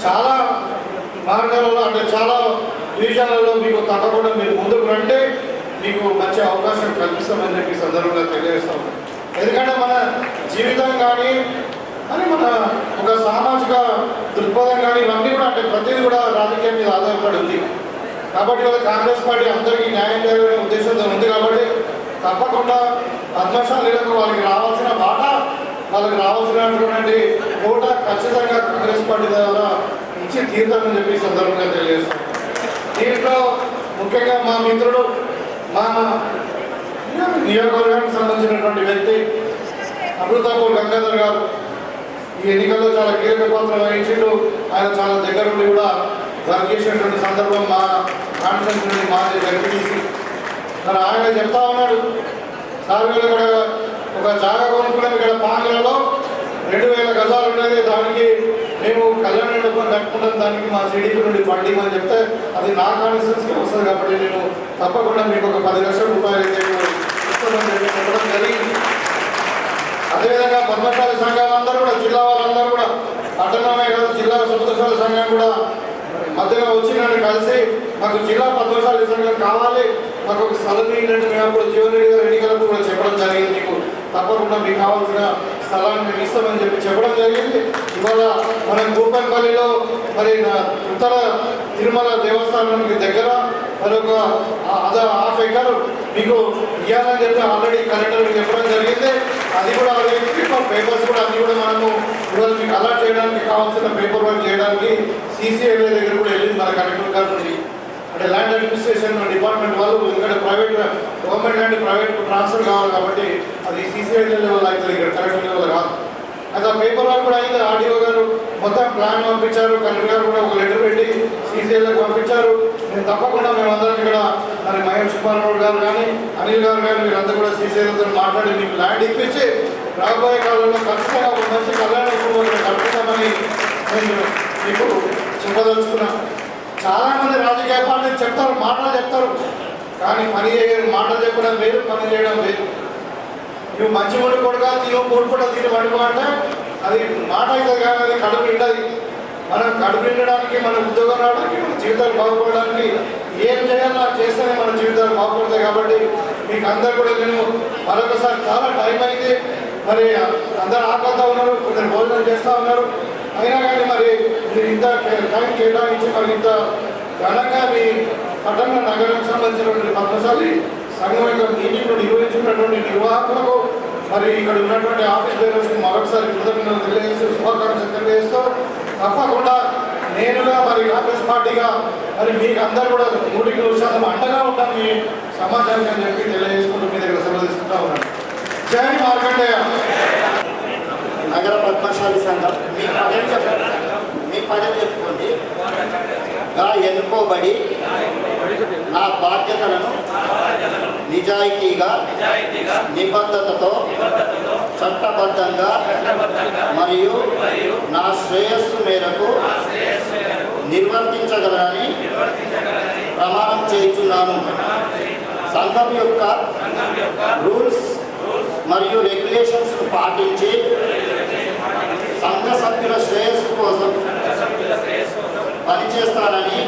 Speaker 1: చాలా మార్గాలలో అంటే చాలా డివిజన్లలో మీకు తప్పకుండా మీరు ముందుకు రండి, మీకు మంచి అవకాశం కల్పిస్తామని చెప్పి సందర్భంగా తెలియజేస్తాం. ఎందుకంటే మన జీవితం కానీ అని మన ఒక సామాజిక దృక్పథం కానీ ఇవన్నీ కూడా అంటే ప్రతిదీ కూడా రాజకీయం మీద ఆధారపడి ఉంది. కాబట్టి వాళ్ళ కాంగ్రెస్ పార్టీ అందరికీ న్యాయం చేయాలనే ఉద్దేశంతో ఉంది. కాబట్టి తప్పకుండా పద్మశాలీలకు వాళ్ళకి రావాల్సిన బాట, వాళ్ళకి రావాల్సినటువంటి ఓట ఖచ్చితంగా కాంగ్రెస్ పార్టీ ద్వారా ఇచ్చి తీర్థమని చెప్పి సందర్భంగా తెలియజేస్తాం. దీంట్లో ముఖ్యంగా మా మిత్రుడు మా నియోజకవర్గానికి సంబంధించినటువంటి వ్యక్తి అమృతాపూర్ గంగాధర్ గారు ఈ ఎన్నికల్లో చాలా కీలక పాత్ర వహించిండు. ఆయన చాలా దగ్గర నుండి కూడా వర్క్ చేసినటువంటి సందర్భం మా కాన్ఫరెన్స్ నుండి మాది గడిపిసి మరి ఆయన చెప్తా ఉన్నాడు, సార్ వీళ్ళు కూడా ఒక జాగా కొనుక్కున్నాం ఇక్కడ పాంగ్లలో 2000 గజాలు ఉండేది, దానికి మేము కళ్యాణ మండపం కట్టుకుంటాం, దానికి మా సిడిపి నుండి ఫండింగ్ అని చెప్తే అది నా కాన్ఫరెన్స్కి వస్తుంది. కాబట్టి నేను తప్పకుండా మీకు ఒక 10 లక్షల రూపాయలు చెప్పడం జరిగింది. అదేవిధంగా పద్మశాలి సంఘాలందరూ కూడా జిల్లా వాళ్ళందరూ కూడా పట్టణమే కాదు జిల్లా పద్మశాలి సంఘం కూడా మధ్యలో వచ్చి నన్ను కలిసి మాకు జిల్లా పద్మశాలి సంఘం కావాలి, మాకు ఒక స్థలం ఏంటంటే మేము అప్పుడు జీవన్ రెడ్డి గారు ఎన్నికలకు కూడా చెప్పడం జరిగింది, మీకు తప్పకుండా మీకు కావాల్సిన స్థలాన్ని మేము ఇస్తామని చెప్పడం జరిగింది. ఇవాళ మనం కూపన్పల్లిలో మరి ఉత్తర తిరుమల దేవస్థానానికి దగ్గర మరొక ½ ఎకరు మీకు ఇవ్వాలని చెప్పి ఆల్రెడీ కలెక్టర్కి చెప్పడం జరిగింది. అది కూడా పేపర్స్ కూడా అన్ని కూడా మనము ఇవాళ మీకు అలాట్ చేయడానికి కావాల్సిన పేపర్ వర్క్ చేయడానికి CCIL దగ్గర కూడా వెళ్ళింది మన కలెక్టర్ గారి నుండి. అంటే ల్యాండ్ అడ్మినిస్ట్రేషన్ డిపార్ట్మెంట్ వాళ్ళు ఎందుకంటే private government land private transfer కావాలి కాబట్టి అది CCIL లెవెల్ అవుతుంది, ఇక్కడ కలెక్టర్ లెవెల్ కాదు. అది ఆ పేపర్ వర్క్ కూడా అయింది. ఆర్డీఓ గారు మొత్తం ప్లాన్ పంపించారు, కలెక్టర్ గారు కూడా ఒక లెటర్ పెట్టి CCILకి పంపించారు. నేను తప్పకుండా మేమందరం ఇక్కడ మరి మహేష్ కుమార్ గారు కానీ అనిల్ గారు కానీ మీరంతా కూడా CCILతో మాట్లాడి మీకు ల్యాండ్ ఇప్పించి రాబోయే కాలంలో ఖచ్చితంగా ఒక మంచి కళ్యాణ కట్టుకుంటామని నేను మీకు చెప్పదలుచుకున్నాను. చాలామంది రాజకీయ పార్టీలు చెప్తారు, మాటలు చెప్తారు, కానీ పని చేయరు. మాటలు చెప్పడం వేరు, పని చేయడం వేరు. నువ్వు మంచి వండి కొడుగా తిను కూడుకుంటా తిని వండుకో అంటే అది మాట అవుతుంది కానీ అది కడుపు నిండది. మనం కడుపు నిండడానికి, మన ఉద్యోగం రావడానికి, మన జీవితాలు బాగుపడడానికి ఏం చేయాలో చేస్తేనే మన జీవితాలు బాగుపడతాయి. కాబట్టి మీకు అందరు కూడా నేను మరొకసారి చాలా టైం అయింది, మరి అందరు ఆకలితో ఉన్నారు, కొందరు భోజనం చేస్తూ ఉన్నారు. అయినా కానీ మరి మీరు ఇంత టైం కేటాయించి మరి ఇంత ఘనంగా మీ పట్టణ నగరానికి సంబంధించినటువంటి పద్మశాలి సంఘం యొక్క మీటింగ్లో నిర్వహించినటువంటి నిర్వాహకులకు మరి ఇక్కడ ఉన్నటువంటి ఆఫీస్ బేరర్స్కి మరొకసారి కృతజ్ఞతలు తెలియజేస్తూ శుభాకాంక్షలు తెలియజేస్తూ తప్పకుండా నేనుగా మరి కాంగ్రెస్ పార్టీగా మరి మీకు అందరూ కూడా 100% అండగా ఉంటాను మీ సమాజానికి అని చెప్పి తెలియజేసుకుంటూ మీ దగ్గర సెలవు తీసుకుంటా ఉన్నాను. జై మార్కండేయ.
Speaker 4: నగర పద్మశాలి సంఘం మీ పదవి చెప్పుకోండి. ఎన్నుకోబడి నా బాధ్యతలను నిజాయితీగా నిబద్ధతతో చట్టబద్ధంగా మరియు నా శ్రేయస్సు మేరకు నిర్వర్తించగలనని ప్రమాణం చేయుచున్నాను. సంఘం యొక్క రూల్స్ మరియు రెగ్యులేషన్స్ పాటించి సంఘ సభ్యుల శ్రేయస్సు కోసం పనిచేస్తానని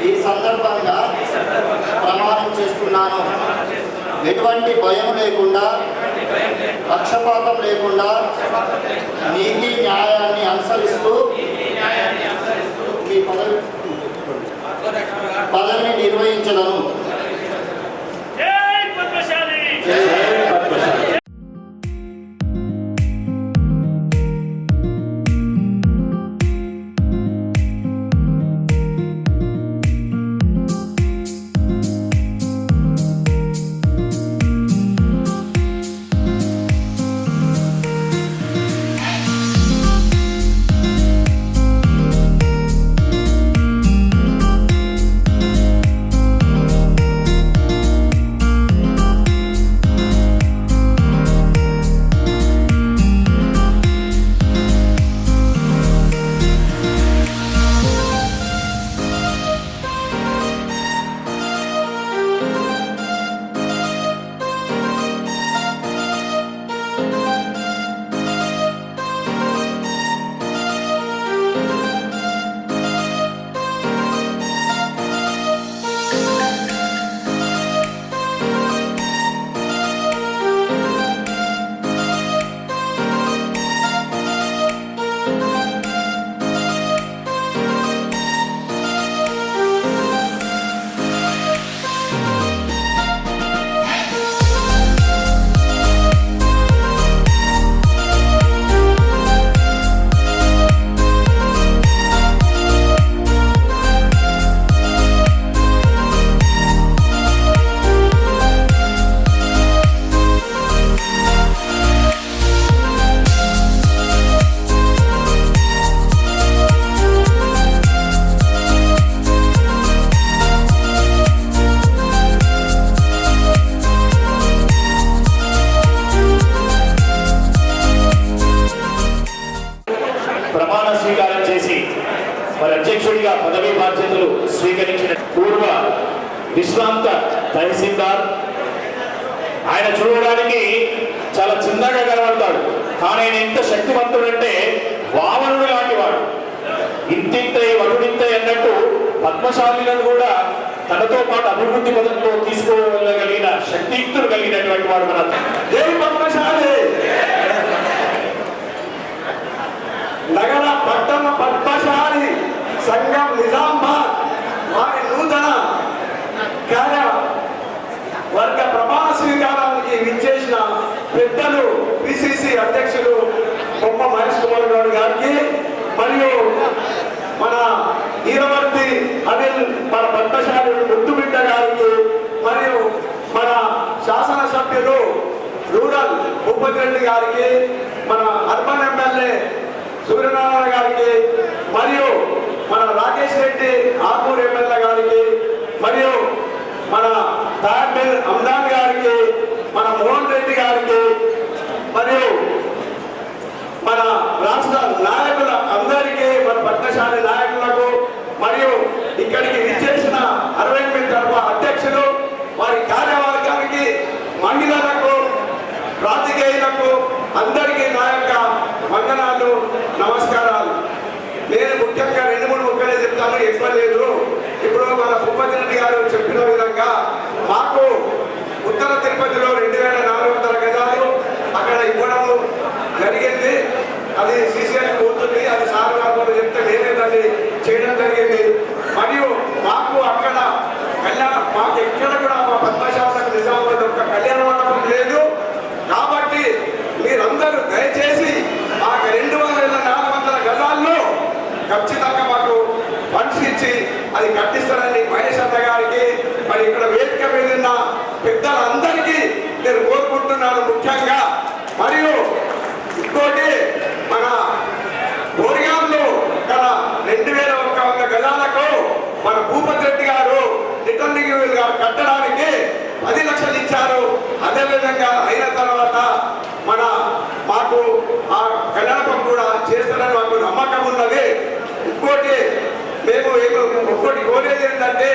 Speaker 4: ఈ సందర్భంగా ప్రమాణం చేస్తున్నాను. ఎటువంటి భయం లేకుండా, పక్షపాతం లేకుండా నీతి న్యాయాన్ని అనుసరిస్తూ మీ పదవిని నిర్వహించలను.
Speaker 5: అధ్యక్షుడిగా పదవీ బాధ్యతలు స్వీకరించిన పూర్వ విశ్రాంత తహసీల్దార్. ఆయన చూడడానికి చాలా చిన్నగా కనబడతాడు, కానీ ఆయన ఎంత శక్తివంతుడంటే వామనుడు లాంటి వాడు. ఇంతింతై వటుడింతై అన్నట్టు పద్మశాలిలను కూడా తనతో పాటు అభివృద్ధి పదంలో తీసుకోగలిగిన శక్తియుక్తులు కలిగినటువంటి వాడు మన జై పద్మశాలి.
Speaker 6: నగర పట్టణ పద్మశాలి సంఘం నిజామాబాద్ వారి నూతన వర్గ ప్రమాణ స్వీకారానికి విచ్చేసిన పెద్దలు పిసిసి అధ్యక్షులు బొమ్మ మహేష్ కుమార్ గౌడ్ గారికి, మరియు మన ఈరవర్తి అనిల్ మన పద్మశాలి ముద్దుబిడ్డ గారికి, మరియు మన శాసనసభ్యులు రూరల్ భూపతి రెడ్డి గారికి, మన అర్బన్ ఎమ్మెల్యే సూర్యనారాయణ గారికి, మరియు మన రాకేష్ రెడ్డి ఆర్మూర్ ఎమ్మెల్యే గారికి, మరియు మన తాయబ్ అమ్దాన్ గారికి, మన మోహన్ రెడ్డి గారికి, మరియు మన రాష్ట్ర నాయకుల అందరికీ, మన పద్మశాలి నాయకులకు, మరియు ఇక్కడికి విచ్చేసిన 68 తరఫు అధ్యక్షులు, వారి కార్యవర్గానికి, మహిళలకు, రాజకీయులకు అందరికీ నా యొక్క వందనాలు, నమస్కారాలు. నేను ముఖ్యంగా 2-3 ముక్కలే చెప్తాను, ఎక్కువ లేదు. ఇప్పుడు మన భూపతి రెడ్డి గారు చెప్పిన విధంగా మాకు ఉత్తర తిరుపతిలో 2400 గజాలు అక్కడ ఇవ్వడం జరిగింది. అది సీసీఎల్ పోతుంది, అది సార్ గారు చెప్తే నేనే దాన్ని చేయడం జరిగింది. మరియు మాకు అక్కడ మాకు ఎక్కడ కూడా మా పద్మశాలకు నిజామాబాద్ ఒక కళ్యాణ మండపం లేదు. కాబట్టి మీరందరూ దయచేసి మాకు 2400 గజాల్లో ఖచ్చితంగా మాకు ఫండ్స్ ఇచ్చి అది కట్టిస్తారని మహేష్ అన్న గారికి, మరి ఇక్కడ వేదిక మీద ఉన్న పెద్దలందరికీ నేను కోరుకుంటున్నాను ముఖ్యంగా. మరియు ఇంకోటి, మన బోరిగాంలో గల 2100 గజాలకు మన భూపతి రెడ్డి గారు రిటర్నింగ్ గారు కట్టడానికి 10 లక్షలు ఇచ్చారు. అదేవిధంగా అయిన తర్వాత మన చేస్తారని మాకు నమ్మకం ఉన్నది. ఇంకోటి మేము ఒక్కటి కోరేది ఏంటంటే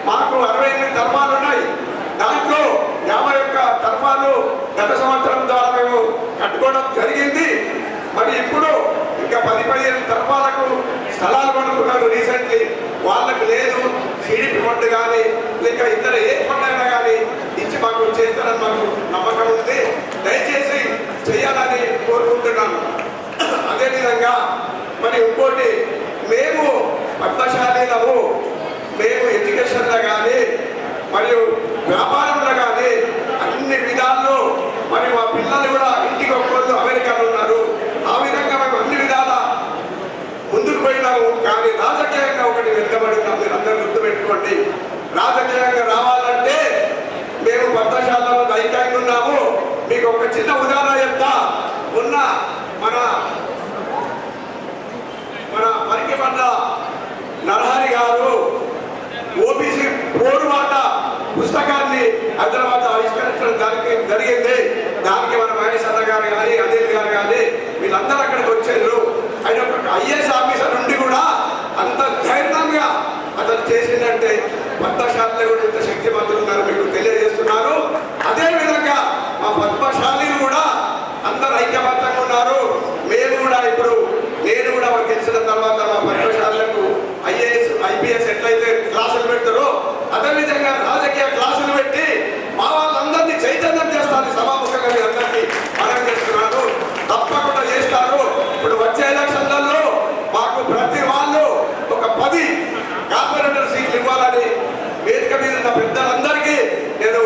Speaker 6: మాకు 68 ధర్మాలు ఉన్నాయి. దాంట్లో 51 ధర్మాలు గత సంవత్సరం ద్వారా మేము కట్టుకోవడం జరిగింది. మరి ఇప్పుడు ఇంకా 10-15 ధర్మాలకు స్థలాలు కొనుక్కున్నారు రీసెంట్లీ. వాళ్ళకు లేదు సిడిపి ఫండ్ కానీ లేక ఇతర ఏ ఫండ్ అయినా కానీ ఇచ్చి మాకు చేస్తారని మాకు నమ్మకం ఉంది. దయచేసి చేయాలని కోరుకుంటున్నాను. అదేవిధంగా మరి ఇంకోటి మేము పద్మశాలీలము, మేము ఎడ్యుకేషన్లో కానీ మరియు వ్యాపారంలో కానీ అన్ని విధాల్లో మరి మా పిల్లలు కూడా ఇంటికి ఒక్కళ్ళు అమెరికాలో ఉన్నారు. ఆ విధంగా మేము అన్ని విధాల ముందుకు పోయినాము. కానీ రాజకీయంగా ఒకటి వెనుకబడినాం. మీరు అందరూ గుర్తుపెట్టుకోండి, రాజకీయంగా రావాలంటే మేము పద్మశాలలో ఐక్యంగా ఉన్నాము. మీకు ఒక చిన్న ఉదాహరణ చెప్తా. ఉన్న మన మరికిపట్ల నరహరి గారు ఓబీసీ పోరుబాట పుస్తకాన్ని హైదరాబాద్ ఆవిష్కరించడం జరిగింది. దానికి మన మహేష్ అన్న గారు కానీ అనిల్ గారు కానీ వీళ్ళందరూ అక్కడికి వచ్చారు. ఆయన ఒక ఐఏఎస్ ఆఫీసర్ నుండి కూడా అంత ధైర్యంగా అతను చేసిందంటే పద్మశాలిలో కూడా ఇంత శక్తిమంతులు ఉన్నారు మీకు తెలియజేస్తున్నారు. అదేవిధంగా మా పద్మశాలీలు కూడా అందరు ఐక్యబద్ధంగా ఉన్నారు. మేము కూడా ఇప్పుడు నేను కూడా మాకు తెలిసిన తర్వాత మా పద్మశాలకు ఐఏఎస్ ఐపీఎస్ ఎట్లయితే క్లాసులు పెడతారో అదేవిధంగా రాజకీయ క్లాసులు పెట్టి మా వాళ్ళందరినీ చైతన్యం చేస్తారు. సభాముఖంగా మీ అందరినీ మనం చేస్తున్నాను, తప్పకుండా చేస్తారు. ఇప్పుడు వచ్చే ఎలక్షన్లలో మాకు ప్రతి వాళ్ళు ఒక 10 కార్పొరేటర్ సీట్లు ఇవ్వాలని వేదిక మీద ఉన్న పెద్దలందరికీ నేను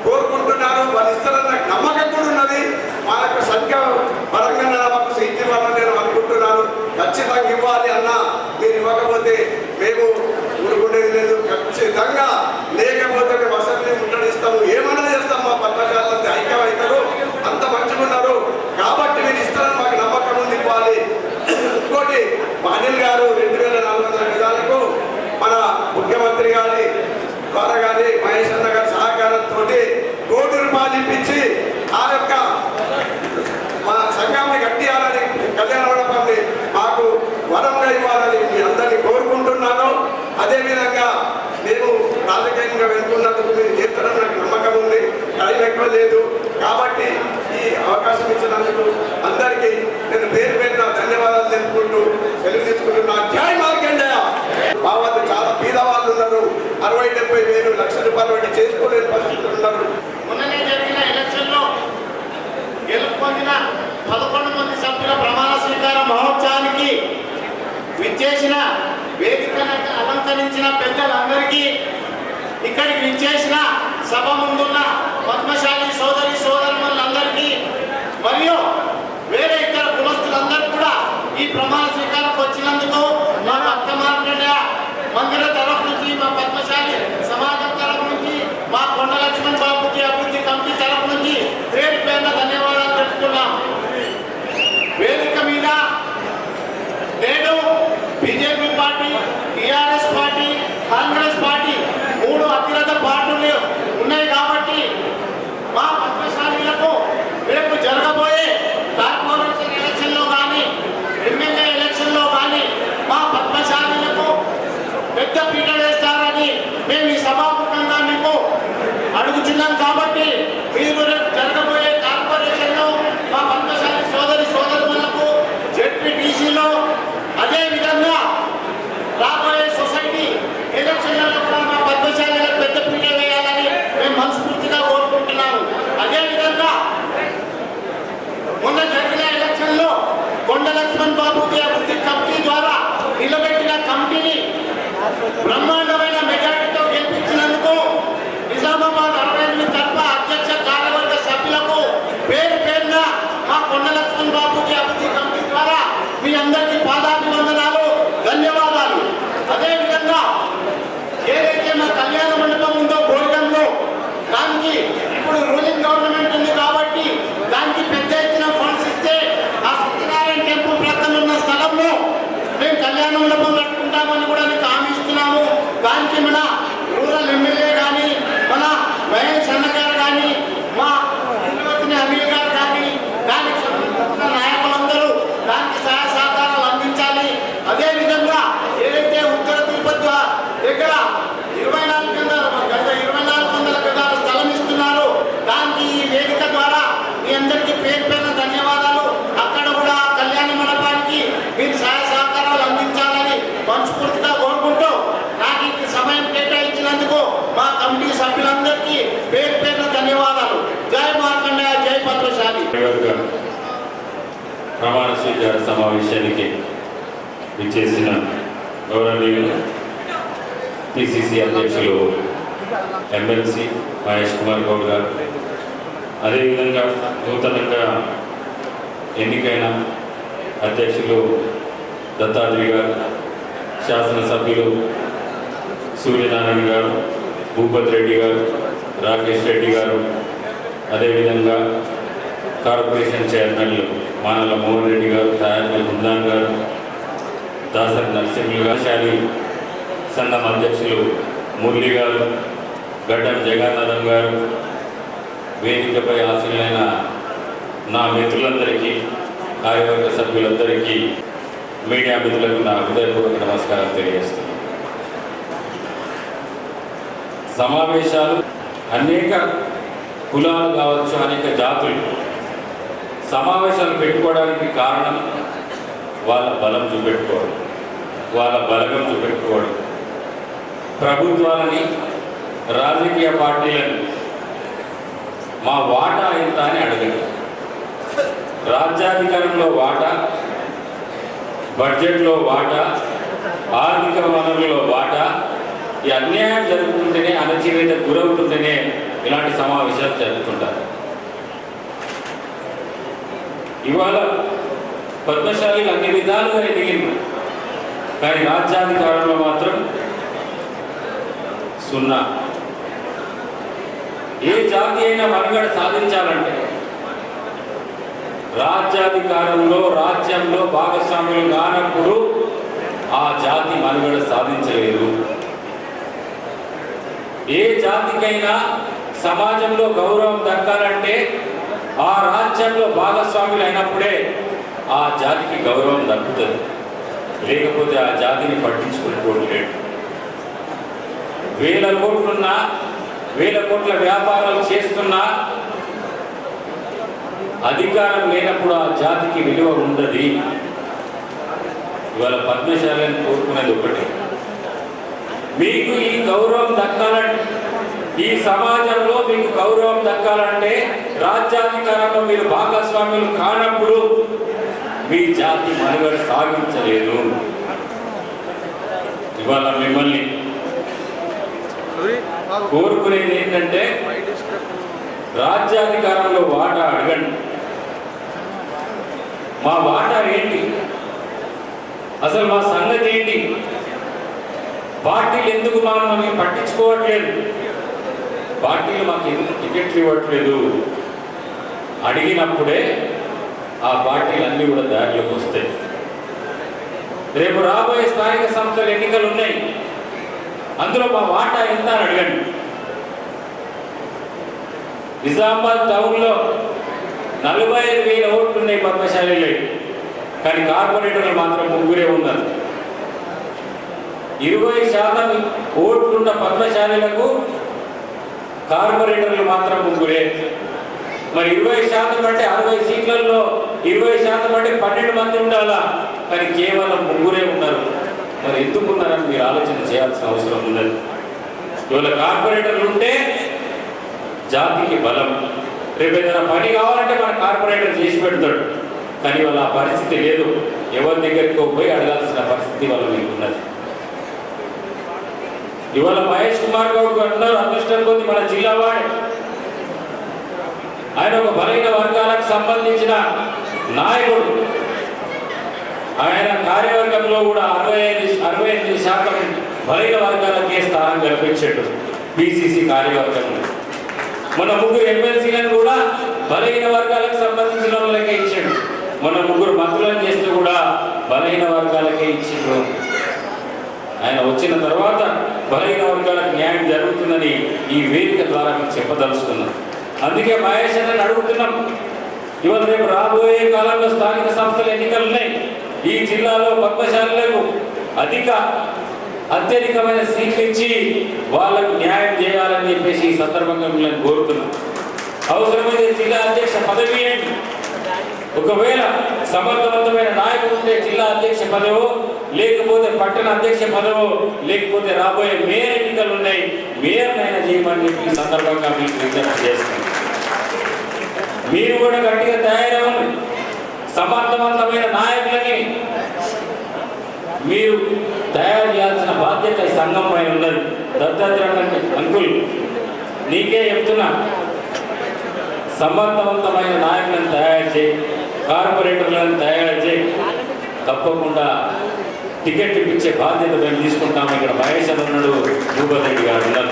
Speaker 6: కోరుకుంటున్నాను. వాళ్ళు ఇస్తారన్న నమ్మకం కూడా ఉన్నది. మా యొక్క సంఖ్య పరంగా మాకు సీట్లు ఇవ్వాలని నేను అనుకుంటున్నాను. ఖచ్చితంగా ఇవ్వాలి అన్న, మీరు ఇవ్వకపోతే మేము ఊరుకునేది లేదు. ఖచ్చితంగా లేకపోతే మేము అసెంబ్లీ ముట్టడిస్తాము, ఏమన్నా చేస్తాం. మా పద్మశాలంతా ఐక్యం అవుతారు, అంత మంచిగా ఉన్నారు. కాబట్టి మీరు ఇస్తారని మాకు నమ్మకం ఉంది, ఇవ్వాలి. ఇంకోటి మా అనిల్ గారు 2400 గజాలకు మన ముఖ్యమంత్రి గారి ద్వారా కానీ మహేష్ అన్న గారి సహకారంతో ₹1 కోటి ఇప్పించి ఆ యొక్క మా సంఘాన్ని కట్టియాలని కళ్యాణ మండపాన్ని మాకు వరంగా ఇవ్వాలని మీ అందరినీ కోరుకుంటున్నాను. అదేవిధంగా నేను రాజకీయంగా వెళ్తున్నందుకు మీరు చేస్తారని నాకు నమ్మకం ఉంది. టైం ఎక్కువ లేదు కాబట్టి ఈ అవకాశం ఇచ్చినందుకు అందరికీ నేను పేరు పేరున ధన్యవాదాలు తెలుపుకుంటూ వెలుగు తీసుకుంటున్నా. జై మార్కండేయ. మా వద్ద చాలా పేదవాళ్ళు ఉన్నారు. 60-70 వేలు లక్ష రూపాయలు పెట్టి చేసుకోలేని పరిస్థితులు ఉన్నారు.
Speaker 4: మొన్ననే జరిగిన ఎలక్షన్లో గెలుపొందిన 11 మంది సభ్యుల ప్రమాణ స్వీకార మహోత్సవానికి విచ్చేసిన వేదికను అలంకరించిన పెద్దలందరికీ, ఇక్కడికి విచ్చేసిన సభ ముందున్న పద్మశాలి సోదరి సోదరులందరికీ మరియు వేరే ఇతర కులస్తులందరూ కూడా ఈ ప్రమాణ స్వీకారంకి వచ్చినందుకు మా భక్త మార్కండేయ మందిర తరఫు నుంచి, మా పద్మశాలి సమాజం తరఫు నుంచి, మా కొండ లక్ష్మణ్ బాబుజీ అభివృద్ధి కమిటీ తరఫు నుంచి పేరు పేరున ధన్యవాదాలు చెప్తున్నాం. వేదిక మీద నేడు BJP party, TRS party, Congress party 3 అతిరథ పార్టీలు ఉన్నాయి. కాబట్టి మా పద్మశాలీలకు రేపు జరగబోయే కార్పొరేషన్ ఎలక్షన్లో కానీ ఎమ్మెల్యే ఎలక్షన్లో కానీ మా పద్మశాలీలకు పెద్ద పీట వేస్తారని మేము ఈ సభాముఖంగా మీకు అడుగుతున్నాం. కాబట్టి మీరు రేపు జరగబోయే కార్పొరేషన్లో మా పద్మశాలి సోదరి సోదరులకు జెడ్పీటీసీలో అదేవిధంగా రాబోయే సొసైటీ ఎలక్షన్లలో కూడా మా పద్మశాలీలకు పెద్ద పీట వేయాలని మేము మనస్ఫూర్తిగా కోరుకుంటున్నాము. అదేవిధంగా మొన్న జరిగిన ఎలక్షన్లో కొండ లక్ష్మణ్ బాబుజీ అభివృద్ధి కమిటీ ద్వారా నిలబెట్టిన కమిటీని బ్రహ్మాండమైన మెజార్టీతో గెలిపించినందుకు నిజామాబాద్ 68 తరఫు అధ్యక్ష కార్యవర్గ సభ్యులకు పేరు పేరున మా కొండ లక్ష్మణ్ బాబుజీ అభివృద్ధి కమిటీ ద్వారా మీ అందరికీ పాదాభివందనాలు, ధన్యవాదాలు. అదేవిధంగా ఏదైతే మా కళ్యాణ మండపం ఉందో బోర్డంలో, దానికి ఇప్పుడు రూలింగ్ గవర్నమెంట్ ఉంది కాబట్టి దానికి పెద్ద ఎత్తున ఫండ్స్ ఇస్తే ఆ సత్యనారాయణ టెంపుల్ ప్రక్కన ఉన్న స్థలంలో మేము కళ్యాణ మండపం కట్టుకుంటామని కూడా మీకు హామీ ఇస్తున్నాము. దానికి మన రూరల్ ఎమ్మెల్యే కానీ, మన మహేష్ అన్న గారు కానీ, మా అనిల్ గారు కానీ, దానికి సంబంధించిన నాయకులందరూ దానికి సహాయ
Speaker 7: కార్యవర్గ ప్రమాణ స్వీకార సమావేశానికి విచ్చేసిన గౌరవనీయులు పిసిసి అధ్యక్షులు ఎమ్మెల్సీ మహేష్ కుమార్ గౌడ్ గారు, అదేవిధంగా నూతనంగా ఎన్నికైన అధ్యక్షులు దత్తాత్రి గారు, శాసనసభ్యులు సూర్యనారాయణ గారు, భూపత్ రెడ్డి గారు, రాకేష్ రెడ్డి గారు, అదేవిధంగా కార్పొరేషన్ చైర్మన్లు మానల మోహన్ రెడ్డి గారు, తయారీ బృందాన్ గారు, దాసరి నరసింహులు గారు, శాలి సంఘం అధ్యక్షులు మురళి గారు, గడ్డం జగన్నాథం గారు, వేదికపై ఆశీనులైన నా మిత్రులందరికీ, కార్యవర్గ సభ్యులందరికీ, మీడియా మిత్రులకు నా హృదయపూర్వక నమస్కారం తెలియజేస్తున్నాను. సమావేశాలు అనేక కులాలు కావచ్చు, అనేక జాతులు సమావేశాలు పెట్టుకోవడానికి కారణం వాళ్ళ బలం చూపెట్టుకోవడం, వాళ్ళ బలగం చూపెట్టుకోవడం, ప్రభుత్వాలని, రాజకీయ పార్టీలను మా వాటా ఎంత అని అడగడం. రాజ్యాధికారంలో వాటా, బడ్జెట్లో వాటా, ఆర్థిక వనరుల్లో వాటా, ఈ అన్యాయం జరుగుతుంటేనే, అణచివేత గురవుతుంటేనే ఇలాంటి సమావేశాలు జరుగుతుంటారు. ఇవాళ పద్మశాలిలు అన్ని విధాలుగా ఎదిగింది, కానీ రాజ్యాధికారంలో మాత్రం సున్నా. ఏ జాతి అయినా మనుగడ సాధించాలంటే రాజ్యాధికారంలో, రాజ్యంలో భాగస్వాములు కానప్పుడు ఆ జాతి మనుగడ సాధించలేదు. ఏ జాతికైనా సమాజంలో గౌరవం దక్కాలంటే ఆ రాజ్యంలో భాగస్వాములు అయినప్పుడే ఆ జాతికి గౌరవం దక్కుతుంది, లేకపోతే ఆ జాతిని పట్టించుకోలేడు. వేల కోట్లున్నా, వేల కోట్ల వ్యాపారాలు చేస్తున్నా అధికారం లేనప్పుడు ఆ జాతికి విలువ ఉండదు. ఇవాళ పద్మశాలను కోరుకునేది ఒకటి, మీకు ఈ గౌరవం దక్కాలంటే, ఈ సమాజంలో మీకు గౌరవం దక్కాలంటే రాజ్యాధికారంలో మీరు భాగస్వాములు కానప్పుడు మీ జాతి మనుగడ సాగించలేదు. ఇవాళ మిమ్మల్ని కోరుకునేది ఏంటంటే రాజ్యాధికారంలో వాటా అడగండి. మా వాటా ఏంటి, అసలు మా సంగతి ఏంటి, పార్టీలు ఎందుకు మనల్ని పట్టించుకోవట్లేదు, పార్టీలు మాకు ఎందుకు టికెట్లు ఇవ్వట్లేదు అడిగినప్పుడే ఆ పార్టీలన్నీ కూడా దారిలోకి వస్తాయి. రేపు రాబోయే స్థానిక సంస్థల ఎన్నికలు ఉన్నాయి, అందులో మా వాటా ఎంత అని అడగండి. నిజామాబాద్ టౌన్లో 45,000 ఓట్లు ఉన్నాయి పద్మశాలిలో, కానీ కార్పొరేటర్లు మాత్రం 3 ఉన్నారు. 20% ఓట్లున్న పద్మశాలిలకు కార్పొరేటర్లు మాత్రం 3. మరి 20% అంటే 60 సీట్లలో 20% అంటే 12 మంది ఉండాలా, కానీ కేవలం 3 ఉన్నారు. మరి ఎందుకు ఉన్నారని మీరు ఆలోచన చేయాల్సిన అవసరం ఉన్నది. ఇవాళ కార్పొరేటర్లు ఉంటే జాతికి బలం. రేపు ఏదైనా పని కావాలంటే మన కార్పొరేటర్ చేసి పెడతాడు, కానీ వాళ్ళ ఆ పరిస్థితి లేదు. ఎవరి దగ్గరికి పోయి అడగాల్సిన పరిస్థితి వాళ్ళ మీకు ఉన్నది. ఇవాళ మహేష్ కుమార్ గౌడ్ అన్నారు, అదృష్టం కొద్ది మన జిల్లా వాడు, ఆయన ఒక బలహీన వర్గాలకు సంబంధించిన నాయకుడు. ఆయన కార్యవర్గంలో కూడా 68% బలహీన వర్గాలకే స్థానం కల్పించాడు పిసిసి కార్యవర్గంలో. మన 3 ఎమ్మెల్సీలను కూడా బలహీన వర్గాలకు సంబంధించిన వాళ్ళకే ఇచ్చాడు. మన 3 మంత్రులను చేస్తే కూడా బలహీన వర్గాలకే ఇచ్చిండు. ఆయన వచ్చిన తర్వాత బలహీన వర్గాలకు న్యాయం జరుగుతుందని ఈ వేదిక ద్వారా మీకు చెప్పదలుచుకున్నాం. అందుకే మహేష్ అని అడుగుతున్నాం, ఇవాళ రేపు రాబోయే కాలంలో స్థానిక సంస్థల ఎన్నికలు ఉన్నాయి. ఈ జిల్లాలో పద్మశాలులకు అత్యధికమైన సీట్లు ఇచ్చి వాళ్ళకు న్యాయం చేయాలని చెప్పేసి ఈ సందర్భంగా మిమ్మల్ని కోరుతున్నాం. అవసరమైతే జిల్లా అధ్యక్ష పదవి ఏంటి, ఒకవేళ సమర్థవంతమైన నాయకుడు ఉంటే జిల్లా అధ్యక్ష పదవో, లేకపోతే పట్టణ అధ్యక్ష పదవో, లేకపోతే రాబోయే మేయర్ ఎన్నికలు ఉన్నాయి, మేయర్నైనా చేయమని చెప్పి ఈ సందర్భంగా మీకు విజ్ఞప్తి చేస్తాం. మీరు కూడా గట్టిగా తయారవ్వండి. సమర్థవంతమైన నాయకులని మీరు తయారు చేయాల్సిన బాధ్యత ఈ సంఘం పైన ఉన్నది. దత్తాత్రేయ అంకుల్ నీకే చెప్తున్నా, సమర్థవంతమైన నాయకులను తయారు చేయి, కార్పొరేటర్లను తయారు చేయి. తప్పకుండా టికెట్ ఇప్పించే బాధ్యత మేము తీసుకుంటాము. ఇక్కడ మహేష్ అని ఉన్నాడు, భూపతి రెడ్డి గారు ఉన్నారు,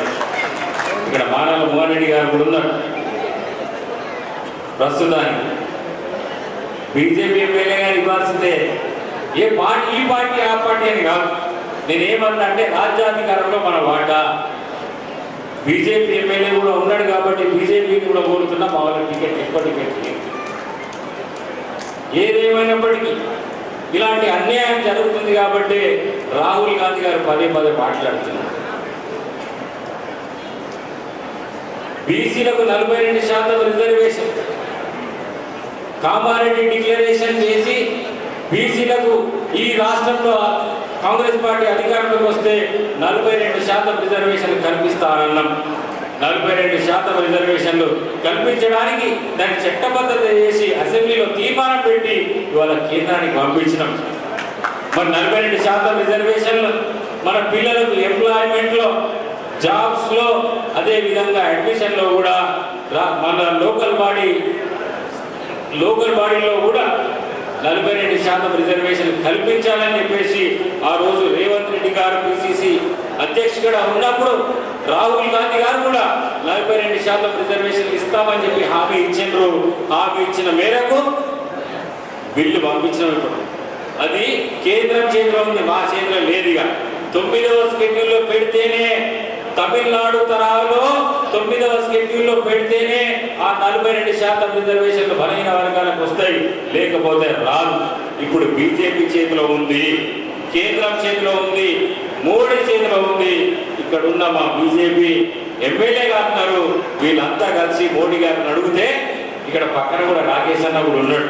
Speaker 7: ఇక్కడ మానవ మోహన్ రెడ్డి గారు కూడా ఉన్నారు. ప్రస్తుతానికి బీజేపీ ఎమ్మెల్యే గారు ఇవ్వాల్సిందే. ఏ పార్టీ ఈ పార్టీ ఆ పార్టీ అని కాదు. నేనేమన్నా అంటే రాజ్యాధికారంలో మన వాటా. బీజేపీ ఎమ్మెల్యే కూడా ఉన్నాడు కాబట్టి బీజేపీని కూడా కోరుతున్నా మా వాళ్ళ టికెట్ ఎక్కువ టికెట్. ఏదేమైనప్పటికీ ఇలాంటి అన్యాయం జరుగుతుంది కాబట్టి రాహుల్ గాంధీ గారు పదే పదే మాట్లాడుతున్నారు. బీసీలకు 42% రిజర్వేషన్, కామారెడ్డి డిక్లరేషన్ చేసి బీసీలకు ఈ రాష్ట్రంలో కాంగ్రెస్ పార్టీ అధికారంలోకి వస్తే 42% రిజర్వేషన్ కల్పిస్తారన్నాం. 42% రిజర్వేషన్లు కల్పించడానికి దాన్ని చట్టబద్ధత చేసి అసెంబ్లీలో తీర్మానం పెట్టి ఇవాళ కేంద్రానికి పంపించినాం. మరి 42% రిజర్వేషన్లు మన పిల్లలకు ఎంప్లాయ్మెంట్లో, జాబ్స్లో, అదేవిధంగా అడ్మిషన్లో కూడా మన లోకల్ బాడీలో కూడా 42% రిజర్వేషన్ కల్పించాలని చెప్పేసి ఆ రోజు రేవంత్ రెడ్డి గారు పిసిసి అధ్యక్షుడిగా ఉన్నప్పుడు రాహుల్ గాంధీ గారు కూడా 42% రిజర్వేషన్ ఇస్తామని చెప్పి హామీ ఇచ్చిండ్రు. హామీ ఇచ్చిన మేరకు బిల్లు పంపించినాం. ఇప్పుడు అది కేంద్రం చేతిలో ఉంది, మా చేతిలో లేదుగా. 9వ స్కెడ్యూల్లో పెడితేనే, తమిళనాడు తరహాలో 9వ స్కెడ్యూల్లో పెడితేనే ఆ 42% రిజర్వేషన్లు బలహీన వర్గాలకు వస్తాయి, లేకపోతే రాదు. ఇప్పుడు బీజేపీ చేతిలో ఉంది, కేంద్రం చేతిలో ఉంది, మోడీ చేతిలో ఉంది. ఇక్కడ ఉన్న మా బీజేపీ ఎమ్మెల్యే గారు వీళ్ళంతా కలిసి మోడీ గారిని అడిగితే, ఇక్కడ పక్కన కూడా రాకేష్ అన్న కూడా ఉన్నాడు,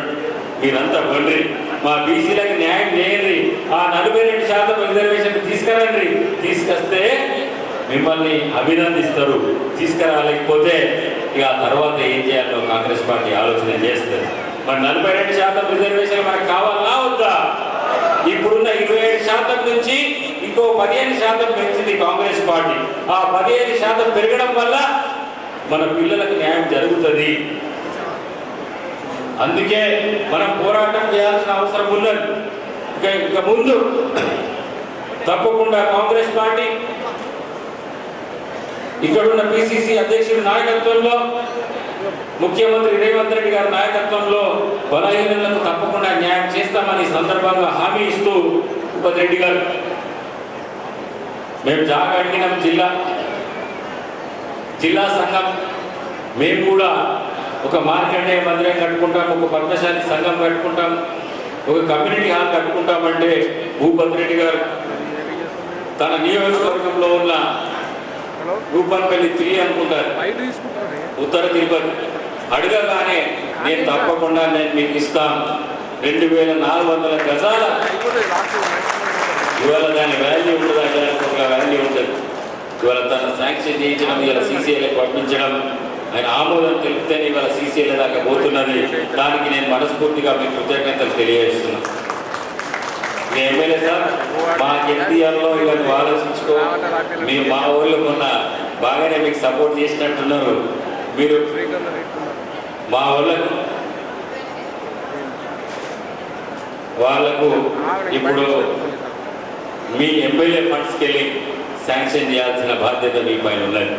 Speaker 7: మీరంతా బండ్రి మా బీసీలకు న్యాయం చేయండి, ఆ 42% రిజర్వేషన్ తీసుకురండి. తీసుకొస్తే మిమ్మల్ని అభినందిస్తారు. తీసుకురాలేకపోతే ఇక తర్వాత ఏం చేయాలో కాంగ్రెస్ పార్టీ ఆలోచన చేస్తుంది. మరి 42% రిజర్వేషన్ మనకు కావాలా వద్దా? ఇప్పుడున్న 27% నుంచి ఇంకో 15% పెంచింది కాంగ్రెస్ పార్టీ. ఆ 15% పెరగడం వల్ల మన పిల్లలకు న్యాయం జరుగుతుంది. అందుకే మనం పోరాటం చేయాల్సిన అవసరం ఉన్నది. ఇక ముందు తప్పకుండా కాంగ్రెస్ పార్టీ ఇక్కడున్న పిసిసి అధ్యక్షుడి నాయకత్వంలో, ముఖ్యమంత్రి రేవంత్ రెడ్డి గారి నాయకత్వంలో బలహీనులకు తప్పకుండా న్యాయం చేస్తామని సందర్భంగా హామీ ఇస్తూ భూపతి రెడ్డి గారు మేము జాగా అడిగినాం. జిల్లా సంఘం మేము కూడా ఒక మార్కండేయ మందిరం కట్టుకుంటాం, ఒక పద్మశాలి సంఘం కట్టుకుంటాం, ఒక కమ్యూనిటీ హాల్ కట్టుకుంటామంటే భూపతి రెడ్డి గారు తన నియోజకవర్గంలో ఉన్న రూపాన్పల్లి 3 అనుకుంటారు, ఉత్తర తిరుపతి అడగగానే నేను తప్పకుండా మీకు ఇస్తాను 2400 గజాల. ఇవాళ దాని వాల్యూ ఉంటుంది, ఒక వాల్యూ ఉంటుంది. ఇవాళ తన శాంక్షన్ చేయించడం, ఇవాళ సీసీఎల్కి పంపించడం, ఆయన ఆమోదం తెలిపితేనే ఇవాళ సీసీఎల్ దాకా పోతున్నది. దానికి నేను మనస్ఫూర్తిగా మీకు కృతజ్ఞతలు తెలియజేస్తున్నాను. మీ ఎమ్మెల్యే సార్ మా ఎన్టీఆర్లో ఇక నువ్వు ఆలోచించుకో, మీరు మా ఊళ్ళో మొన్న బాగానే మీకు సపోర్ట్ చేసినట్టున్నారు. మీరు మా వాళ్ళకు ఇప్పుడు మీ ఎమ్మెల్యే ఫండ్స్కి వెళ్ళి శాంక్షన్ చేయాల్సిన బాధ్యత మీ పైన ఉన్నది.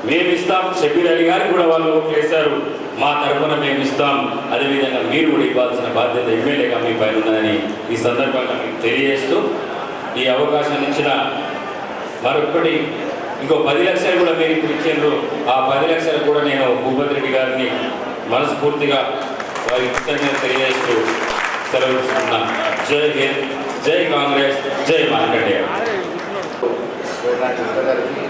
Speaker 7: మేము ఇస్తాం, షబీర్ అలీ గారికి కూడా వాళ్ళు ఓట్లు వేశారు, మా తరఫున మేము ఇస్తాం. అదేవిధంగా మీరు కూడా ఇవ్వాల్సిన బాధ్యత ఎమ్మెల్యేగా మీ పైన ఉన్నదని ఈ సందర్భంగా మీకు తెలియజేస్తూ, ఈ అవకాశం ఇచ్చిన మరొకటి ఇంకో 10 లక్షలు కూడా మీరు ఇప్పుడు ఇచ్చారు. ఆ 10 లక్షలు కూడా నేను భూపతి రెడ్డి గారిని మనస్ఫూర్తిగా వారి కృతజ్ఞతలు తెలియజేస్తూ సెలవు తీసుకున్నాను. జై హింద్, జై కాంగ్రెస్, జై మార్కండేయ.
Speaker 3: గారికి,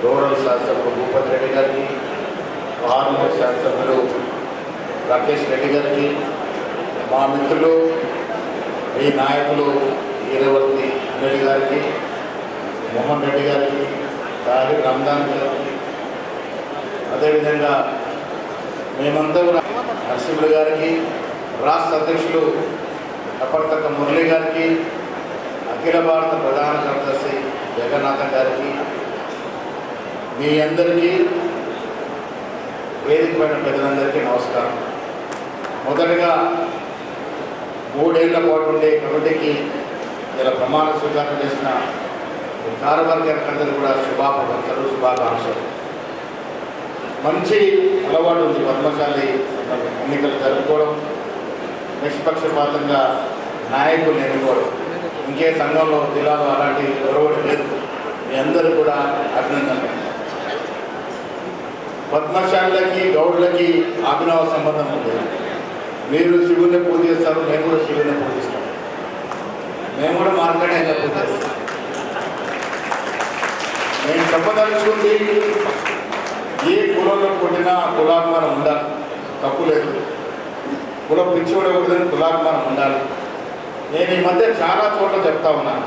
Speaker 3: రూరల్ శాసనసభ్యులు భూపతి రెడ్డి గారికి, ఆర్మూర్ శాసనసభ్యులు రాకేష్ రెడ్డి గారికి, మా మిత్రులు ఈ నాయకులు ఈరవర్తి రెడ్డి గారికి, మోహన్ రెడ్డి గారికి, తాహిర్ రంజాన్ గారికి, అదేవిధంగా మేమంతా కూడా నరసింహులు గారికి, రాష్ట్ర అధ్యక్షులు అప్పటితక్క మురళి గారికి, అఖిల భారత ప్రధాన కార్యదర్శి జగన్నాథన్ గారికి, మీ అందరికీ వేదిక పైన పెద్దలందరికీ నమస్కారం. మొదటగా 3 ఏళ్ల పాటు ఉండే కమిటీకి ఇలా ప్రమాణ స్వీకారం చేసిన కార్యవర్గానికి కూడా శుభాకాంక్షలు. మంచి అలవాటు ఉంది పద్మశాలి ఎన్నికలు జరుపుకోవడం, నిష్పక్షపాతంగా నాయకులు ఎన్నుకోవడం. ఇంకే సంఘంలో జిల్లాలో అలాంటి ఒరవడి లేదు. మీ అందరూ కూడా అభినందనలు. పద్మశాలకి గౌడ్లకి అభినవ సంబంధం ఉంది. మీరు శివుని పూజ చేస్తారు, మేము కూడా శివుని పూజిస్తాం. మేము కూడా మార్కండేయ పూజ చేస్తాం. నేను చెప్పదలుచుకుంది, ఏ కులంలో పుట్టినా కులాభిమానం ఉండాలి, తప్పు లేదు. కులం పిచ్చివడకూడదని కులాభిమానం ఉండాలి. నేను ఈ మధ్య చాలా చోట్ల చెప్తా ఉన్నాను,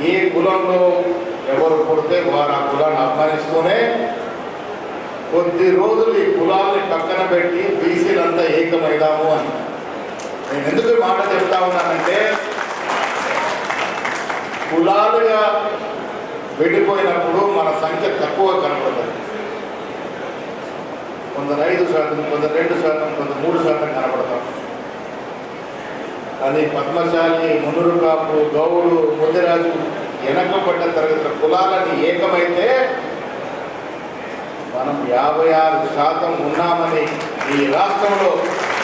Speaker 3: ఏ కులంలో ఎవరు పుడితే వారు ఆ కులాన్ని అభిమానిస్తూనే కొద్ది రోజులు ఈ కులాన్ని పక్కన పెట్టి బీసీలంతా ఏకమైదాము అని. నేను ఎందుకు ఈ మాట చెప్తా ఉన్నానంటే, కులాలుగా వెళ్ళిపోయినప్పుడు మన సంఖ్య తక్కువ కనపడుతుంది. కొందరు 5%, కొందరు 2%, కొందరు 3% కనపడతాం. కానీ పద్మశాలి, మునురు కాపు, గౌడు, ముదిరాజు వెనకబడ్డ తరగతుల కులాలని ఏకమైతే మనం 56% ఉన్నామని ఈ రాష్ట్రంలో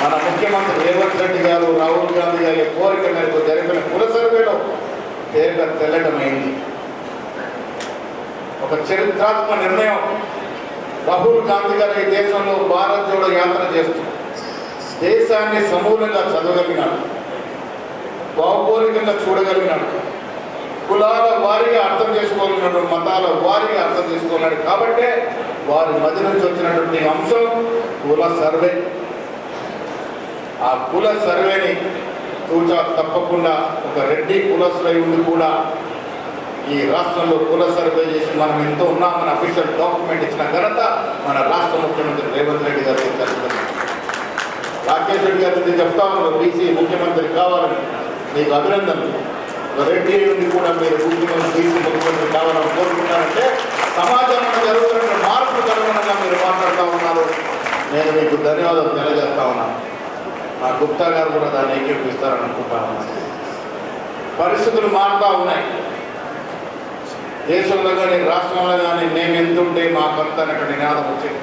Speaker 3: మన ముఖ్యమంత్రి రేవంత్ రెడ్డి గారు, రాహుల్ గాంధీ గారి కోరిక మేరకు జరిపిన కుల సర్వేలో తెల్లటమైంది. ఒక చరిత్రాత్మక నిర్ణయం. రాహుల్ గాంధీ గారు ఈ దేశంలో భారత్ జోడో యాత్ర చేస్తూ దేశాన్ని సమూలంగా చదవగలిగినాడు, భౌగోళికంగా చూడగలిగినాడు, కులాల వారిగా అర్థం చేసుకోగలిగినాడు, మతాల వారిగా అర్థం చేసుకోగలిగాడు. కాబట్టే వారి మధ్య నుంచి వచ్చినటువంటి అంశం కుల సర్వే. ఆ కుల సర్వేని తూచా తప్పకుండా ఒక రెడ్డి కులస్తులై ఉండి కూడా ఈ రాష్ట్రంలో కుల సర్వే చేసి మనం ఎంతో ఉన్నామని అఫీషియల్ డాక్యుమెంట్ ఇచ్చిన ఘనత మన రాష్ట్ర ముఖ్యమంత్రి రేవంత్ రెడ్డి గారికి జరుగుతుంది. రాకేష్ రెడ్డి గారికి చెప్తా ఉన్నారు, బీసీ ముఖ్యమంత్రి కావాలని. మీకు అభినందనలు. రెడ్డి నుండి కూడా మీరు బీసీ ముఖ్యమంత్రి కావాలని కోరుకుంటారంటే సమాజంలో జరుగుతున్న మార్పుకు అనుగుణంగా మీరు మాట్లాడుతూ ఉన్నారు. నేను మీకు ధన్యవాదాలు తెలియజేస్తా ఉన్నాను. మా గుప్తా గారు కూడా దాన్ని ఏకీపిస్తారని అనుకుంటా ఉన్నాను. పరిస్థితులు మారుతూ ఉన్నాయి. దేశంలో కానీ రాష్ట్రంలో కానీ మేము ఎంతుంటే మాకంత అన్నటువంటి నినాదం వచ్చింది.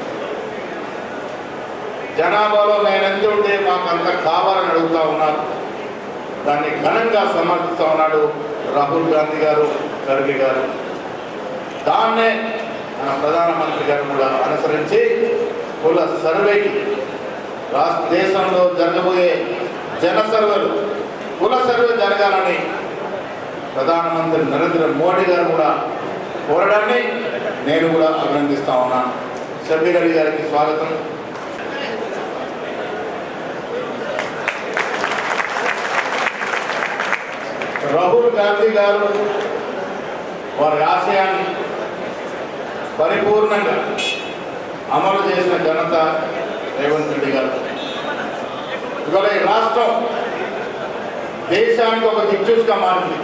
Speaker 3: జనాభాలో నేను ఎంతుంటే మాకంత కావాలని అడుగుతూ ఉన్నారు. దాన్ని ఘనంగా సమర్థిస్తూ ఉన్నాడు రాహుల్ గాంధీ గారు, ఖర్గే గారు. దాన్నే మన ప్రధానమంత్రి గారు కూడా అనుసరించి కుల సర్వేకి దేశంలో జరగబోయే జన సర్వేలు కుల సర్వే జరగాలని ప్రధానమంత్రి నరేంద్ర మోడీ గారు కూడా కోరడాన్ని నేను కూడా అభినందిస్తా ఉన్నాను. షబీర్ అలీ గారికి స్వాగతం. రాహుల్ గాంధీ గారు వారి ఆశయాన్ని పరిపూర్ణంగా అమలు చేసిన ఘనత రేవంత్ రెడ్డి గారు. ఇవాళ ఈ రాష్ట్రం దేశానికి ఒక దిక్సూచిగా మారింది.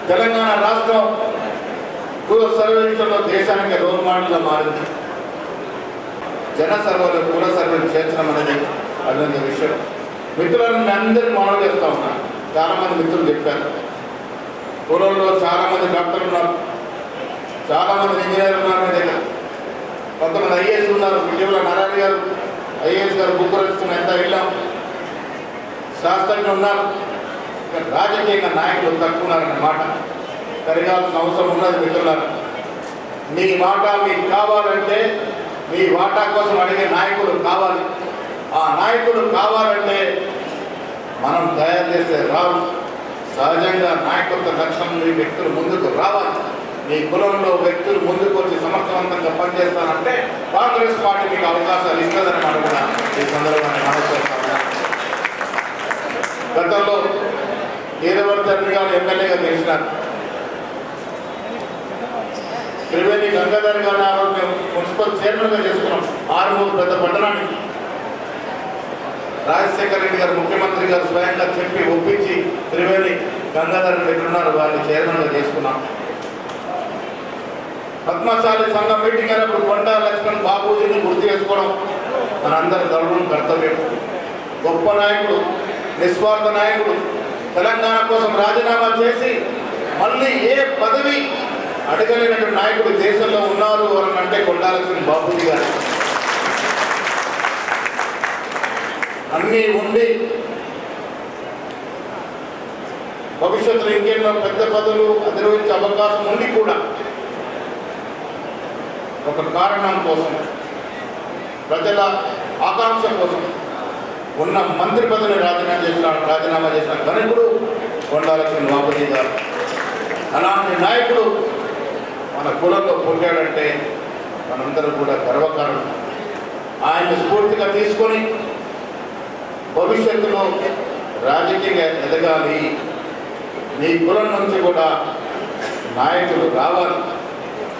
Speaker 3: తెలంగాణ రాష్ట్రం కుల సర్వే విషయంలో దేశానికి రోల్ మోడల్గా మారింది. జన సర్వేలు కుల సర్వేలు చేర్చడం అనేది అభినందన విషయం. మిత్రులను అందరికీ మనవి చేస్తూ ఉన్నాను. చాలామంది మిత్రులు చెప్పారు, కులంలో చాలామంది డాక్టర్లు ఉన్నారు, చాలామంది ఇంజనీర్లు ఉన్నారు మీ దగ్గర, కొంతమంది ఐఏఎస్ ఉన్నారు. ఇటీవల నారాయణ గారు ఐఏఎస్ గారు బుక్ రచిస్తున్న ఎంత వెళ్ళాం. శాస్త్రజ్ఞులు ఉన్నారు, రాజకీయ నాయకులు తక్కువ ఉన్నారన్న మాట పెరగాల్సిన అవసరం ఉన్నది. మిత్రులారా, మీ మాట మీకు కావాలంటే మీ వాటా కోసం అడిగే నాయకులు కావాలి. ఆ నాయకులు కావాలంటే మనం తయారు చేసే రావు. సహజంగా నాయకత్వ లక్ష్యం వ్యక్తులు ముందుకు రావాలి. మీ కులంలో వ్యక్తులు ముందుకు వచ్చి సమర్థవంతంగా పనిచేస్తానంటే కాంగ్రెస్ పార్టీ మీకు అవకాశాలు ఇస్తుందని మనం కూడా ఈ సందర్భాన్ని మనం చేస్తాం. గతంలో ఈరవర్ధన్ గారు ఎమ్మెల్యేగా గెలిచినారు. త్రివేణి గంగాధర్ గారిని ఆరోగ్యం మున్సిపల్ చైర్మన్గా చేసుకున్నాం. ఆరుమూరు పెద్ద పట్టణానికి రాజశేఖర రెడ్డి గారు ముఖ్యమంత్రి గారు స్వయంగా చెప్పి ఒప్పించి త్రివేణి గంగాధర్ ఎక్కడున్నారు వారిని చైర్మన్గా చేసుకున్నాం. పద్మశాలి సంఘం మీటింగ్ అయినప్పుడు కొండా లక్ష్మణ్ బాబూజీని గుర్తు చేసుకోవడం మనందరి గౌరవం కర్తవ్యం. గొప్ప నాయకుడు, నిస్వార్థ నాయకుడు, తెలంగాణ కోసం రాజీనామా చేసి మళ్ళీ ఏ పదవి అడగలేనటువంటి నాయకుడు దేశంలో ఉన్నారు అని అంటే కొండా లక్ష్మణ్ బాబూజీ గారు. అన్నీ ఉండి భవిష్యత్తులో ఇంకెన్నో పెద్ద పదవులు అధిరోహించే అవకాశం ఉండి కూడా ఒక కారణం కోసం, ప్రజల ఆకాంక్ష కోసం ఉన్న మంత్రి పదవిని రాజీనామా చేసిన ఘనకుడు కొండా లక్ష్మణ్ బాబూజీ గారు. అలాంటి నాయకుడు మన కులంలో పుట్టాడంటే మనందరూ కూడా గర్వకారణం. ఆయన్ని స్ఫూర్తిగా తీసుకొని భవిష్యత్తులో రాజకీయంగా ఎదగాలి, మీ కులం నుంచి కూడా నాయకులు రావాలి.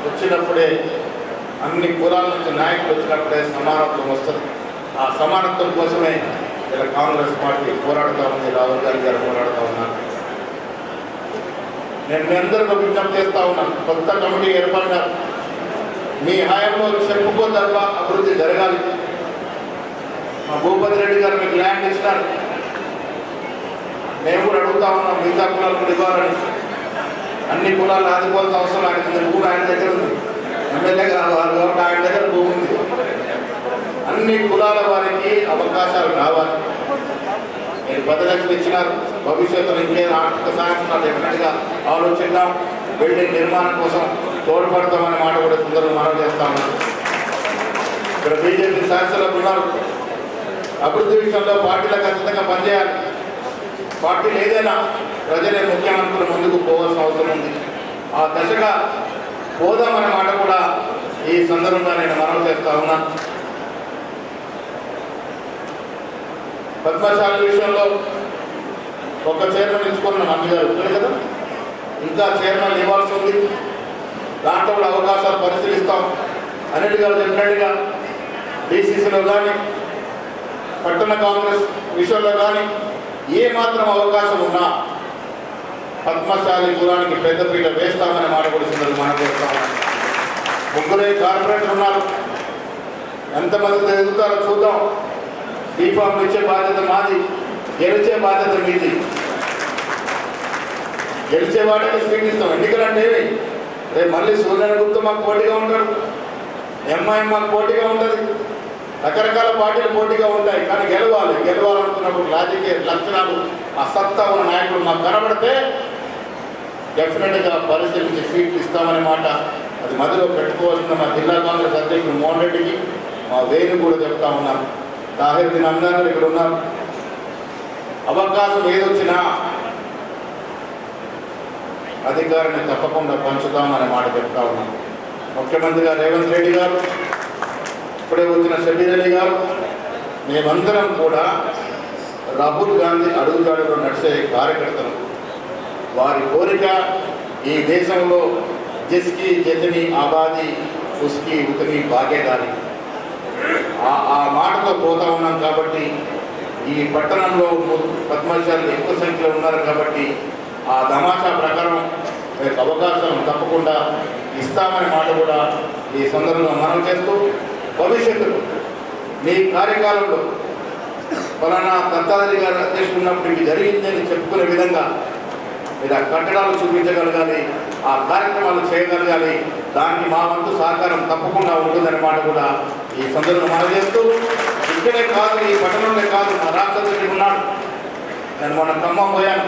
Speaker 3: వచ్చినప్పుడే అన్ని కులాల నుంచి నాయకులు వచ్చినప్పుడే సమానత్వం వస్తుంది. ఆ సమానత్వం కోసమే ఇలా కాంగ్రెస్ పార్టీ పోరాడుతూ ఉంది, రాహుల్ గాంధీ గారు పోరాడుతూ ఉన్నారు. నేను మీ అందరికీ విజ్ఞప్తి చేస్తూ ఉన్నాను, కొత్త కమిటీ ఏర్పడినారు. మీ హయాంలో చెప్పుకోదగ్గ అభివృద్ధి జరగాలి. మా భూపతి రెడ్డి గారు మీకు ల్యాండ్ ఇచ్చినారు. మేము కూడా అడుగుతా ఉన్నాం మిగతా కులాలకు ఇవ్వాలని. అన్ని కులాలు ఆదుకోవాల్సిన అవసరం ఆయన భూమి ఆయన దగ్గర ఉంది, ఎమ్మెల్యే కాదు కాబట్టి ఆయన దగ్గర భూమి ఉంది. అన్ని కులాల వారికి అవకాశాలు రావాలి. మీరు 10 లక్షలు ఇచ్చినారు, భవిష్యత్తులో ఇంకేదో ఆర్థిక సాయం ఉన్నది డెఫినెట్గా ఆలోచిద్దాం. బిల్డింగ్ నిర్మాణం కోసం తోడ్పడతామనే మాట కూడా తొందరగా మనం చేస్తా ఉన్నాం. ఇక్కడ బీజేపీ శాసనసభ్యులు ఉన్నారు. అభివృద్ధి విషయంలో పార్టీలకు ఖచ్చితంగా పనిచేయాలి. పార్టీలు ఏదైనా ప్రజలే ముఖ్యమంత్రులు ముందుకు పోవాల్సిన అవసరం ఉంది. ఆ దశగా పోదామనే మాట కూడా ఈ సందర్భంగా నేను మనవి చేస్తా ఉన్నాను. పద్మశాలి విషయంలో ఒక చైర్మన్ ఇచ్చుకున్న అన్ని గారు ఉంటుంది కదా, ఇంకా చైర్మన్ ఇవ్వాల్సి ఉంది. దాంట్లో కూడా అవకాశాలు పరిశీలిస్తాం. అనిల్ గారు చెప్పినట్టుగా డీసీసీలో కానీ పట్టణ కాంగ్రెస్ విషయంలో కానీ ఏ మాత్రం అవకాశం ఉన్నా పద్మశాలి కులానికి పెద్దపీట వేస్తామనే మాట కూడా మనం చేస్తామని. 3 కార్పొరేటర్ ఉన్నారు. ఎంతమంది ఎదుగుతారో చూద్దాం. బీఫామ్ ఇచ్చే బాధ్యత మాది, గెలిచే బాధ్యత మీది. గెలిచేవాడికి స్పీడ్ ఇస్తాం. ఎన్నికలంటే రేపు మళ్ళీ సూర్యన గుప్తా మాకు పోటీగా ఉంటాడు, ఎంఐఎం మాకు పోటీగా ఉంటుంది, రకరకాల పార్టీలు పోటీగా ఉంటాయి. కానీ గెలవాలనుకున్నప్పుడు రాజకీయ లక్షణాలు ఆ సత్తా ఉన్న నాయకులు మాకు కనబడితే డెఫినెట్గా పరిశీలించి సీట్లు ఇస్తామనే మాట అది మధ్యలో పెట్టుకోవాల్సిన మా జిల్లా కాంగ్రెస్ అధ్యక్షుడు మోహన్ రెడ్డికి, మా వేణు కూడా చెప్తా ఉన్నాను. తాహిరుద్దీన్ అమ్నార్ ఇక్కడ ఉన్నారు. అవకాశం ఏదొచ్చినా అధికారాన్ని తప్పకుండా పంచుతామనే మాట చెప్తా ఉన్నాం. ముఖ్యమంత్రిగా రేవంత్ రెడ్డి గారు, ఇప్పుడే వచ్చిన షబీర్ అలీ గారు, మేమందరం కూడా రాహుల్ గాంధీ అడుగుజాడులో నడిచే కార్యకర్తలు. వారి కోరిక ఈ దేశంలో జిస్కి జితని ఆబాదీ ఉస్కి ఉతని భాగేదారి, ఆ మాటతో పోతా ఉన్నాం. కాబట్టి ఈ పట్టణంలో పద్మశాలు ఎక్కువ సంఖ్యలో ఉన్నారు కాబట్టి ఆ తమాషా ప్రకారం మీకు అవకాశం తప్పకుండా ఇస్తామనే మాట కూడా ఈ సందర్భంగా మనం చేస్తూ, భవిష్యత్తులో మీ కార్యకాలంలో ఫలానా దత్తాత్రేయ గారు అధ్యక్షుడు ఉన్నప్పుడు ఇది జరిగిందని చెప్పుకునే విధంగా మీరు ఆ కట్టడాలు చూపించగలగాలి, ఆ కార్యక్రమాలు చేయగలగాలి. దానికి మా వంతు సహకారం తప్పకుండా ఉంటుందనే మాట కూడా ఈ సందర్భంగా మనం చేస్తూ, ఇక్కడే కాదు ఈ పట్టణంలో కాదు, మా రాష్ట్రంలో ఉన్నాడు. నేను మొన్న ఖమ్మం పోయాను,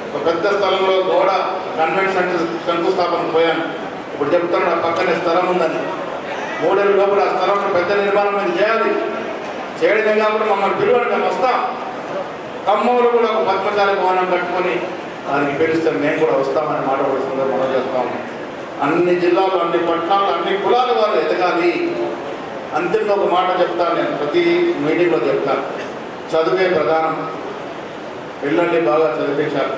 Speaker 3: ఒక పెద్ద స్థలంలో గోడ కన్వెన్షన్ సెంటర్ శంకుస్థాపన పోయాను. ఇప్పుడు చెప్తాను ఆ పక్కనే స్థలం ఉందని. 3 ఏళ్ళ లోపల ఆ స్థలంలో పెద్ద నిర్మాణం మీద చేయాలి. చేయడమే కాకుండా మమ్మల్ని పిలువండి, మేము వస్తాం. ఖమ్మంలో కూడా ఒక పద్మశాలి భవనం కట్టుకొని దానికి పిలుస్తాం, మేము కూడా వస్తామనే మాట కూడా మనం చేస్తాం. అన్ని జిల్లాలు, అన్ని పట్టణాలు, అన్ని కులాల వారు ఎదగాలి. అంతిమంగా ఒక మాట చెప్తాను, నేను ప్రతి మీటింగ్లో చెప్తాను, చదువే ప్రధానం. పిల్లల్ని బాగా చదివించాలి.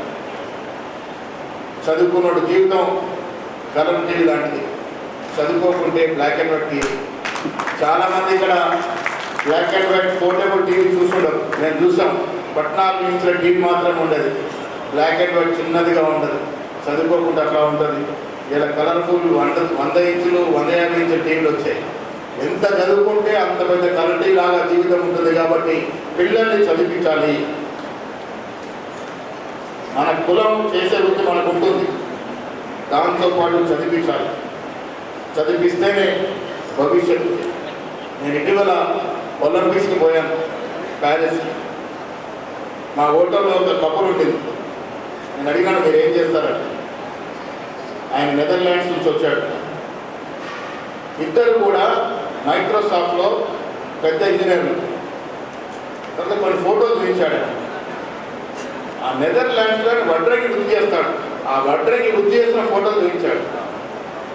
Speaker 3: చదువుకున్నోడు జీవితం కలం టీవీ లాంటిది.
Speaker 1: చదువుకోకుంటే బ్లాక్ అండ్ వైట్ టీవీ. చాలామంది ఇక్కడ black and white portable TV చూస్తుండరు. నేను చూసాం 14 ఇంచుల టీవీ మాత్రం ఉండదు, బ్లాక్ అండ్ వైట్ చిన్నదిగా ఉండదు. చదువుకోకుండా అట్లా ఉంటుంది. ఇలా కలర్ఫుల్ 100 ఇంచులు 150 ఇంచుల టీవీలు వచ్చాయి. ఎంత చదువుకుంటే అంత పెద్ద కలర్ లాగా జీవితం ఉంటుంది. కాబట్టి పిల్లల్ని చదివించాలి. మన కులం చేసే వృత్తి మనకు ఉంటుంది, దాంతోపాటు చదివించాలి. చదివిస్తేనే భవిష్యత్తు. నేను ఇటీవల ఒలింపిక్స్కి పోయాను, ప్యారిస్. మా హోటల్లో ఒక కపుల్ ఉంటుంది. నేను అడిగాను, మీరు ఏం చేస్తారంటే, ఆయన నెదర్లాండ్స్ నుంచి వచ్చాడు. ఇద్దరు కూడా మైక్రోసాఫ్ట్లో పెద్ద ఇంజనీర్లు. తర్వాత కొన్ని ఫోటోలు చూపించాడు. ఆ నెదర్లాండ్స్లో వడ్రంగి వృత్తి చేస్తాడు. ఆ వడ్రంగి వృత్తి చేసిన ఫోటోలు చూపించాడు.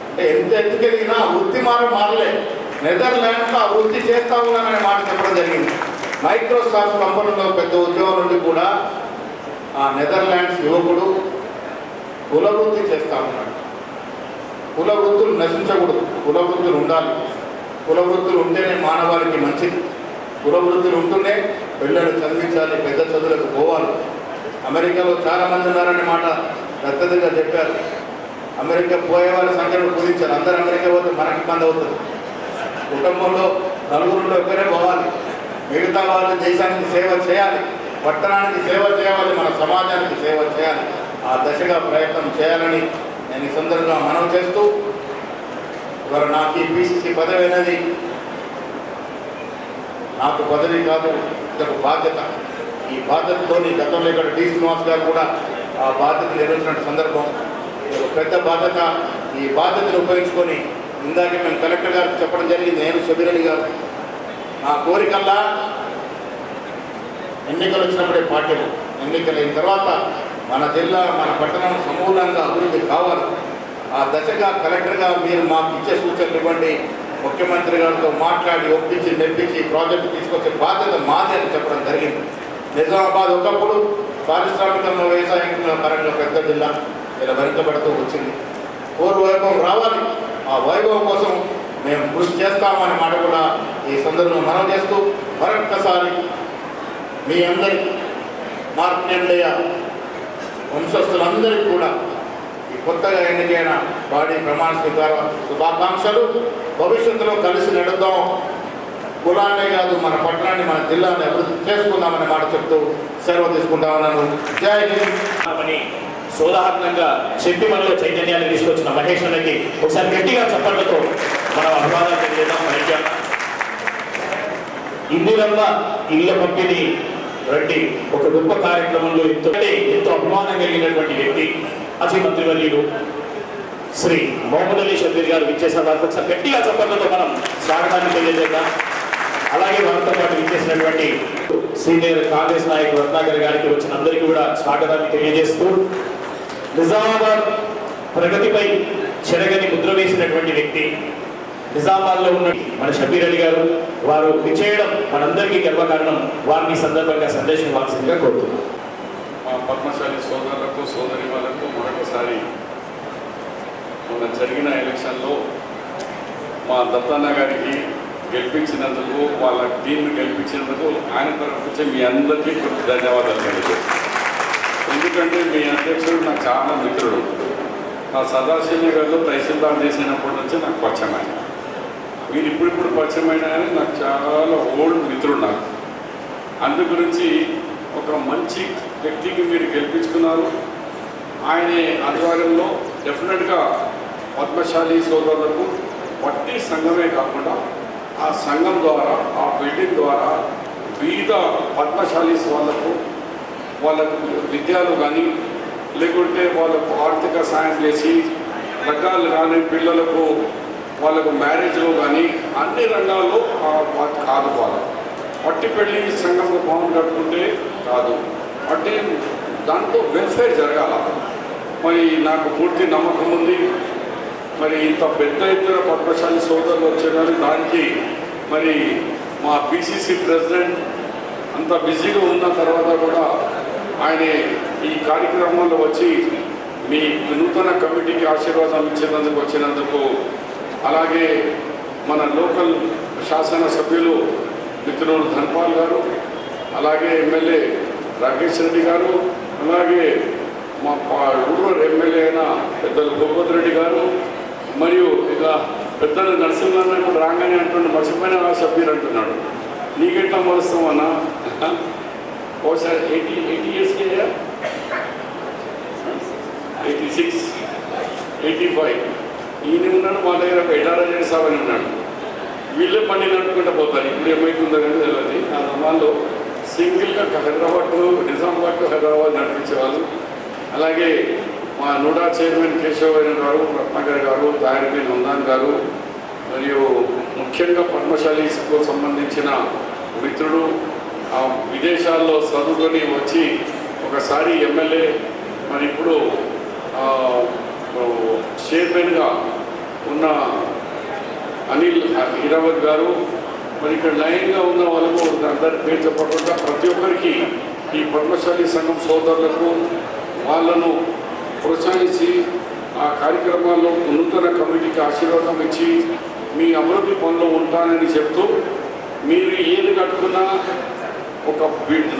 Speaker 1: అంటే ఎంత ఎత్తుకెదిగినా ఆ వృత్తి మారలే. నెదర్లాండ్స్లో ఆ వృత్తి చేస్తా ఉన్నాననే మాట చెప్పడం జరిగింది. మైక్రోసాఫ్ట్ కంపెనీలో పెద్ద ఉద్యోగం నుండి కూడా ఆ నెదర్లాండ్స్ యువకుడు కుల వృత్తి చేస్తా ఉన్నాడు. కుల వృత్తులు నశించకూడదు, కుల వృత్తులు ఉండాలి. కుల వృత్తులు ఉంటేనే మానవాళికి మంచిది. కుల వృత్తులు ఉంటూనే పిల్లలు చదివించాలి, పెద్ద చదువులకు పోవాలి. అమెరికాలో చాలామంది ఉన్నారనే మాట పెద్దదిగా చెప్పారు. అమెరికా పోయే వాళ్ళ సంఖ్యను కుదించారు. అందరూ అమెరికా పోతే మనకి ఇబ్బంది అవుతుంది. కుటుంబంలో నలుగురిలో ఒకరే పోవాలి. మిగతా వాళ్ళు దేశానికి సేవ చేయాలి, పట్టణానికి సేవ చేయాలి, మన సమాజానికి సేవ చేయాలి. ఆ దశగా ప్రయత్నం చేయాలని నేను ఈ సందర్భంగా మనవి చేస్తూ, ఇవాళ నాకు ఈ పిసిసి పదవి అనేది నాకు పదవి కాదు, ఇదొక బాధ్యత. ఈ బాధ్యతతో గతంలో ఇక్కడ డి శ్రీనివాస్ గారు కూడా ఆ బాధ్యత నిర్వహించిన సందర్భం. ఇది ఒక పెద్ద బాధ్యత. ఈ బాధ్యతను ఉపయోగించుకొని ఇందాక మేము కలెక్టర్ గారికి చెప్పడం జరిగింది. నేను సుబిరెడ్డి గారు, నా కోరికల్లా ఎన్నికలు వచ్చినప్పుడే పార్టీలు, ఎన్నికలు అయిన తర్వాత మన జిల్లా, మన పట్టణం సమూలంగా అభివృద్ధి కావాలి. ఆ దశగా కలెక్టర్గా మీరు మాకు ఇచ్చే సూచనలు ఇవ్వండి. ముఖ్యమంత్రి గారితో మాట్లాడి ఒప్పించి నెప్పించి ప్రాజెక్టు తీసుకొచ్చే బాధ్యత మాదే అని చెప్పడం జరిగింది. నిజామాబాద్ ఒకప్పుడు పారిశ్రామికంలో, వ్యవసాయంలో పరంగా పెద్ద జిల్లా, ఇలా వెనుకబడుతూ వచ్చింది. పూర్వవైభవం రావాలి. ఆ వైభవం కోసం మేము కృషి చేస్తామనే మాట కూడా ఈ సందర్భంలో మనం చేస్తూ, మరొక్కసారి మీ అందరికీ మార్కండేయ వంశస్థులందరికీ కూడా ఈ కొత్తగా ఎన్నికైన బాడీ ప్రమాణ స్వీకార శుభాకాంక్షలు. భవిష్యత్తులో కలిసి నడుద్దాం. కులాన్నే కాదు, మన పట్టణాన్ని, మన జిల్లాని అభివృద్ధి చేసుకుందామనే మాట చెప్తూ సెలవు తీసుకుంటా ఉన్నాను. జై హింద్.
Speaker 5: సోదాహరణంగా చెప్పి మనలో చైతన్యాన్ని తీసుకొచ్చిన మహేష్ అన్నకి ఒకసారి గట్టిగా చెప్పడంతో మనం అభివాదాలు తెలియజేద్దాం. ఇందిరమ్మ ఇళ్ళ పంపిణీ వంటి ఒక గొప్ప కార్యక్రమంలో ఎంతో అభిమానం కలిగినటువంటి వ్యక్తి మాజీ మంత్రివర్యులు శ్రీ మొహమ్మద్ అలీ షబీర్ గారు విచ్చేసిన వారికి ఒకసారి గట్టిగా చెప్పడంతో మనం స్వాగతాన్ని తెలియజేద్దాం. అలాగే మనతో పాటు విచ్చేసినటువంటి సీనియర్ కాంగ్రెస్ నాయకులు రత్నాకర్ గారికి వచ్చిన అందరికీ కూడా స్వాగతాన్ని తెలియజేస్తూ, నిజామాబాద్ ప్రగతిపై చెరగని ముద్ర వేసినటువంటి వ్యక్తి, నిజామాబాద్లో ఉన్న మన షబీర్ అలీ గారు, వారు విచ్చేయడం మనందరికీ గర్వకారణం. వారిని సందర్భంగా సందేశం ఇవ్వాల్సిందిగా కోరుతున్నాం.
Speaker 8: మా పద్మశాలి సోదరులకు, సోదరిమాలకు మరొకసారి మొన్న జరిగిన ఎలక్షన్లో మా దత్తన్న గారికి గెలిపించినందుకు, వాళ్ళ టీంను గెలిపించినందుకు ఆయన తరఫు నుంచి మీ అందరికీ ధన్యవాదాలు తెలియజేస్తాను. ఎందుకంటే మీ అధ్యక్షుడు నాకు చాలా మిత్రుడు. నా సదాశివనగర్లో తహసీల్దార్ చేసినప్పటి నుంచి నాకు పరిచయమైన, మీరు ఇప్పుడు పరిచయమైన కానీ నాకు చాలా ఓల్డ్ మిత్రుడు. నాకు అందు గురించి ఒక మంచి వ్యక్తికి మీరు గెలిపించుకున్నారు. ఆయన ఆధ్వర్యంలో డెఫినెట్గా పద్మశాలి సోదరులకు వట్టి సంఘమే కాకుండా ఆ సంఘం ద్వారా, ఆ బిల్డింగ్ ద్వారా వివిధ పద్మశాలీస్ వాళ్ళకు విద్యలు కానీ, లేకుంటే వాళ్ళకు ఆర్థిక సాయం చేసి రకాలు కానీ, పిల్లలకు వాళ్ళకు మ్యారేజ్లో కానీ అన్ని రంగాల్లో ఆదుకోవాలి. వట్టి పెళ్ళి సంఘంలో భవనం కట్టుకుంటే కాదు, వట్టి దాంట్లో వెల్ఫేర్ జరగాల. మరి నాకు పూర్తి నమ్మకం ఉంది. మరి ఇంత పెద్ద ఎత్తున పద్మశాలి సోదరులు వచ్చేదాన్ని దానికి మరి మా పిసిసి ప్రెసిడెంట్ అంత బిజీగా ఉన్న తర్వాత కూడా ఆయన ఈ కార్యక్రమంలో వచ్చి మీ నూతన కమిటీకి ఆశీర్వాదం ఇచ్చేందుకు వచ్చినందుకు అలాగే మన లోకల్ శాసన సభ్యులు మిత్రులు ధన్పాల్ గారు, అలాగే ఎమ్మెల్యే రాకేష్ రెడ్డి గారు, అలాగే మా రూరల్ ఎమ్మెల్యే అయిన పెద్దలు భూపతి రెడ్డి గారు, మరియు ఇక పెద్దలు నరసింహన్న ఇప్పుడు రాగానే అంటుండే మర్చిపోయిన సభ్యులు అంటున్నాడు. నీకెట్లా మరుస్తామన్నా ఒకసారి 80 ఇయర్స్కి 86, 85 ఈయన ఉన్నాడు. మా దగ్గర ఎటారా చేసామని ఉన్నాడు. వీళ్ళే బండి నడుపుకుంటూ పోతారు. ఇప్పుడు ఏమైతుందో కానీ తెలియదు. ఆ జమాన్లో సింగిల్గా హైదరాబాద్ నిజామాబాద్ టు హైదరాబాద్ నడిపించేవాళ్ళు. అలాగే మా నూడా చైర్మన్ కేశవైన గారు, రత్నాకర్ గారు, తాయర్బీ నందాన్ గారు, మరియు ముఖ్యంగా పద్మశాలీకు సంబంధించిన మిత్రుడు విదేశాల్లో చదువుకొని వచ్చి ఒకసారి ఎమ్మెల్యే, మరి ఇప్పుడు చైర్మన్గా ఉన్న అనిల్ హీరావత్ గారు, మరి ఇక్కడ లైన్గా ఉన్న వాళ్ళకు అందరి పేరు చెప్పకుండా ప్రతి ఒక్కరికి ఈ పద్మశాలి సంఘం సోదరులకు వాళ్ళను ప్రోత్సహించి ఆ కార్యక్రమాల్లో నూతన కమిటీకి ఆశీర్వాదం ఇచ్చి మీ అభివృద్ధి పనిలో ఉంటానని చెప్తూ, మీరు ఏది కట్టుకున్నా ఒక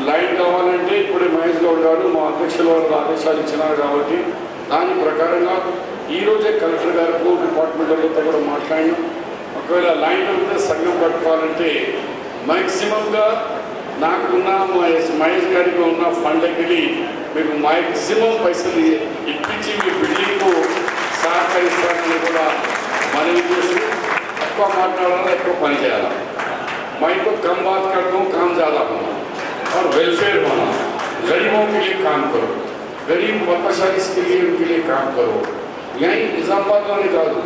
Speaker 8: లైన్ కావాలంటే ఇప్పుడే మహేష్ గౌడ్ గారు మా అధ్యక్షుల వారు ఆదేశాలు ఇచ్చినారు కాబట్టి దాని ప్రకారంగా ఈరోజే కలెక్టర్ గారికి డిపార్ట్మెంట్ వాళ్ళతో కూడా మాట్లాడినాం. ఒకవేళ లైన్ ఉంటే సంఘం కట్టుకోవాలంటే మ్యాక్సిమంగా నాకున్న మహేష్ గారికి ఉన్న ఫండ్కి మీకు మ్యాక్సిమం పైసలు ఇప్పించి మీ బిల్డింగ్కు సహకరిస్తానని కూడా మనవి చేసి ఎక్కువ మాట్లాడాలా, ఎక్కువ పని చేయాలా. मैं तो कम बात करता हूँ, काम ज़्यादा होना और वेलफेयर होना। गरीबों के लिए काम करो, गरीब पद्मशाली के लिए उनके लिए काम करो. यहीं నిజామాబాద్లోనే కాదు,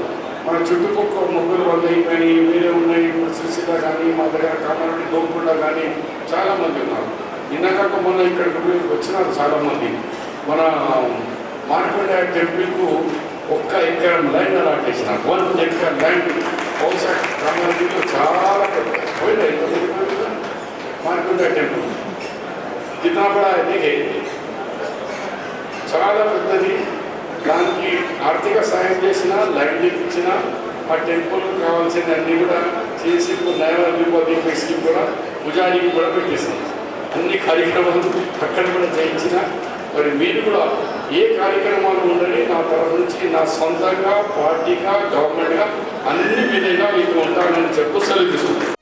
Speaker 8: మన చుట్టుపక్కల మొక్కలు వందైపోయి మీరే ఉన్నాయి. సిరిసిల్ల కానీ మా దగ్గర కామారెడ్డి దోమకొండ కానీ చాలామంది ఉన్నారు. నిన్నగాక మొన్న ఇక్కడికి వచ్చినారు చాలామంది. మన మార్కండ టెంపుల్కు 1 ఎకరం ల్యాండ్ అలాట్ చేసినారు. 1 ఎకర్ ల్యాండ్ బహుశా కామారెడ్డిలో చాలా పోయినా మార్కండ టెంపుల్ కిतना बड़ा है देखे, చాలా పెద్దది. దానికి ఆర్థిక సాయం చేసిన, ల్యాండ్ ఇచ్చిన, ఆ టెంపుల్ కావాల్సిన అన్ని కూడా చేసి న్యాయవాది స్కీమ్ కూడా పుజారికి కూడా పెట్టేసాం. అన్ని కార్యక్రమాలు అక్కడ కూడా చేయించిన. మరి మీరు కూడా ఏ కార్యక్రమాలు ఉండాలి నా తరఫు నుంచి, నా సొంతంగా పార్టీగా గవర్నమెంట్గా అన్ని విధంగా మీకు ఉంటానని చెప్పు సెలవు తీసుకుంటాను.